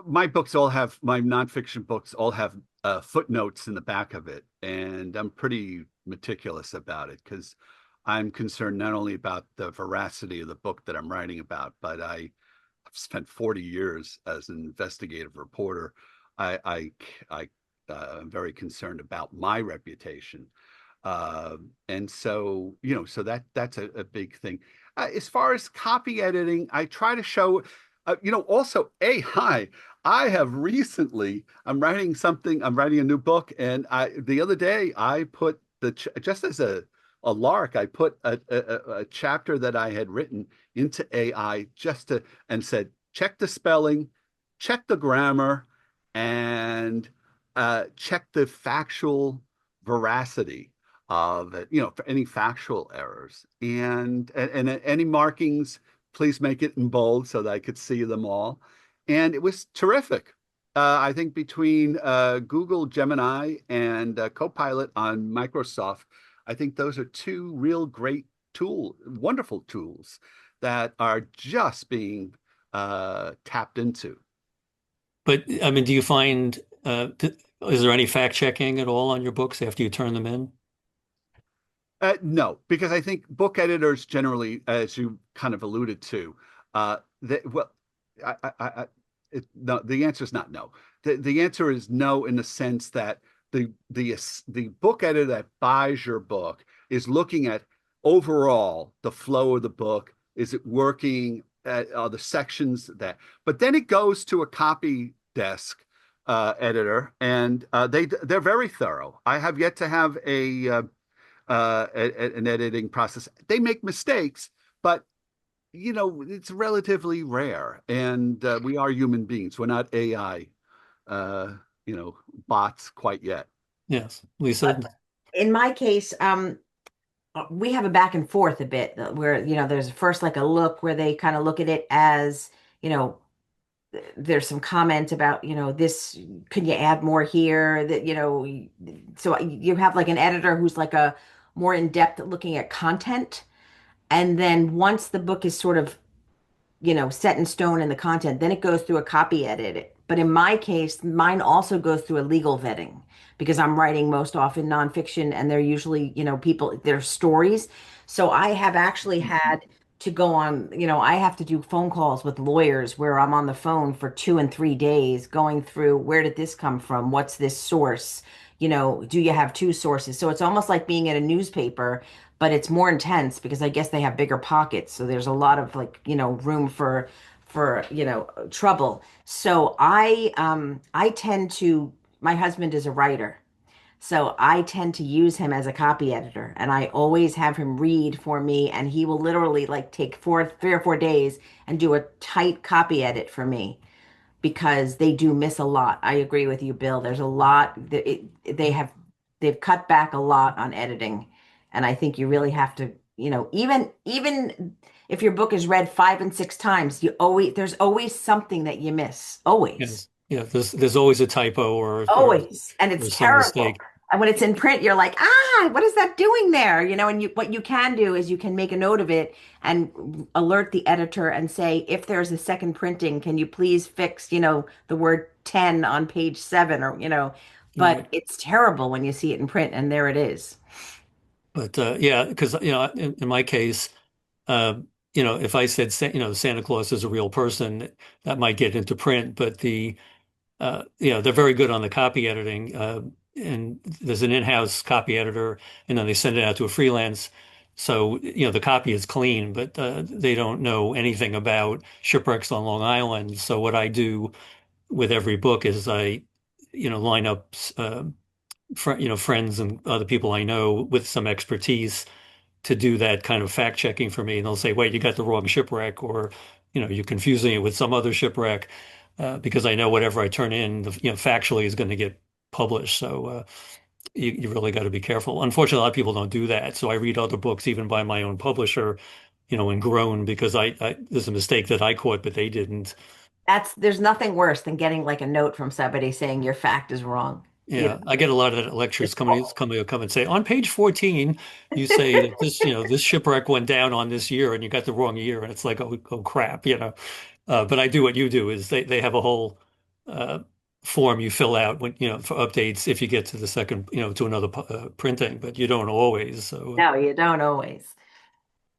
my books all have my nonfiction books all have footnotes in the back of it, and I'm pretty meticulous about it because I'm concerned not only about the veracity of the book that I'm writing about, but I've spent 40 years as an investigative reporter. I am very concerned about my reputation, and so so that's a big thing. As far as copy editing, I try to show, also AI. I have recently, I'm writing a new book, and the other day I put just as a lark, I put a chapter that I had written into AI and said, check the spelling, check the grammar, and check the factual veracity of it, for any factual errors. And any markings, please make it in bold so that I could see them all. And it was terrific. I think between Google Gemini and Copilot on Microsoft, I think those are two real great wonderful tools that are just being tapped into. But I mean, do you find is there any fact checking at all on your books after you turn them in? No, because I think book editors generally, as you kind of alluded to, well, no, the answer is not no. The answer is no in the sense that the book editor that buys your book is looking at overall the flow of the book. Is it working? The sections but then it goes to a copy desk editor, and they're very thorough. I have yet to have an editing process. They make mistakes, but it's relatively rare. And we are human beings. We're not AI, bots quite yet. Yes, Lisa. In my case, we have a back and forth a bit where, there's first like a look where they kind of look at it as, there's some comment about, this, could you add more here that, so you have like an editor who's like a more in-depth looking at content. And then once the book is sort of set in stone in the content, then it goes through a copy edit. But in my case, mine also goes through a legal vetting because I'm writing most often nonfiction, and they're usually, people, they're stories. So I have actually had to go on, I have to do phone calls with lawyers where I'm on the phone for 2 and 3 days going through, where did this come from? What's this source? Do you have two sources? So it's almost like being at a newspaper, but it's more intense because I guess they have bigger pockets. So there's a lot of like, room for, trouble. So I tend to, my husband is a writer. So I tend to use him as a copy editor, and I always have him read for me, and he will literally like take 3 or 4 days and do a tight copy edit for me because they do miss a lot. I agree with you, Bill. There's a lot they've cut back a lot on editing, and I think you really have to, even if your book is read 5 and 6 times, there's always something that you miss. Always. Yes. Yeah, there's always a typo Always. And or it's some terrible. mistake. And when it's in print, you're like, what is that doing there? And what you can do is you can make a note of it and alert the editor and say, if there's a second printing, can you please fix, the word 10 on page 7 or, but Right. it's terrible when you see it in print and there it is. But yeah, because in my case, uh, if I said Santa Claus is a real person, that might get into print. But they're very good on the copy editing. And there's an in-house copy editor, and then they send it out to a freelance. So, the copy is clean, but they don't know anything about shipwrecks on Long Island. So what I do with every book is I, line up, friends and other people I know with some expertise to do that kind of fact checking for me. And they'll say, wait, you got the wrong shipwreck, or, you're confusing it with some other shipwreck. because I know whatever I turn in, factually is going to get published. So you really got to be careful. Unfortunately, a lot of people don't do that. So I read other books, even by my own publisher, and groan because there's a mistake that I caught, but they didn't. There's nothing worse than getting like a note from somebody saying your fact is wrong. You Yeah, I know, get a lot of lectures it's companies awful. come and say on page 14 you say that this shipwreck went down on this year and you got the wrong year and it's like oh crap. But I do what you do is they have a whole uh, form you fill out when for updates if you get to the second to another printing, but you don't always. So No, you don't always.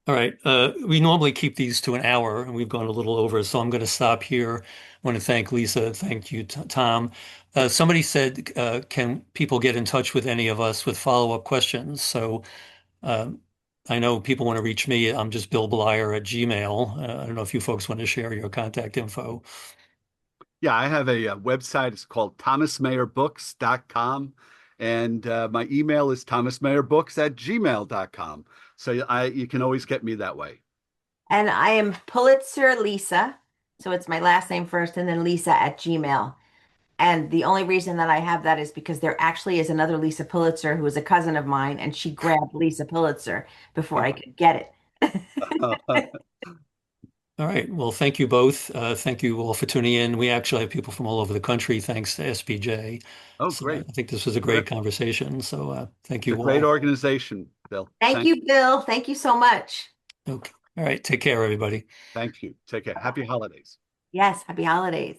all right, we normally keep these to an hour and we've gone a little over, so I'm going to stop here. I want to thank Lisa, thank you, Tom. Somebody said, can people get in touch with any of us with follow-up questions? So um, I know people want to reach me. I'm just Bill Bleyer at Gmail. I don't know if you folks want to share your contact info. Yeah, I have a, website. It's called thomasmayerbooks.com. And my email is thomasmayerbooks@gmail.com. So you can always get me that way. And I am Pulitzer Lisa. So it's my last name first and then Lisa at Gmail. And the only reason that I have that is because there actually is another Lisa Pulitzer who is a cousin of mine, and she grabbed Lisa Pulitzer before I could get it. All right. Well, thank you both. Thank you all for tuning in. We actually have people from all over the country, thanks to SBJ. Oh, So I great. think this was a great Terrific. conversation. So thank It's a you great all. organization, Bill. Thank Thank you, Bill. Thank you so much. Okay. All right. Take care, everybody. Thank you. Take care. Happy holidays. Yes, happy holidays.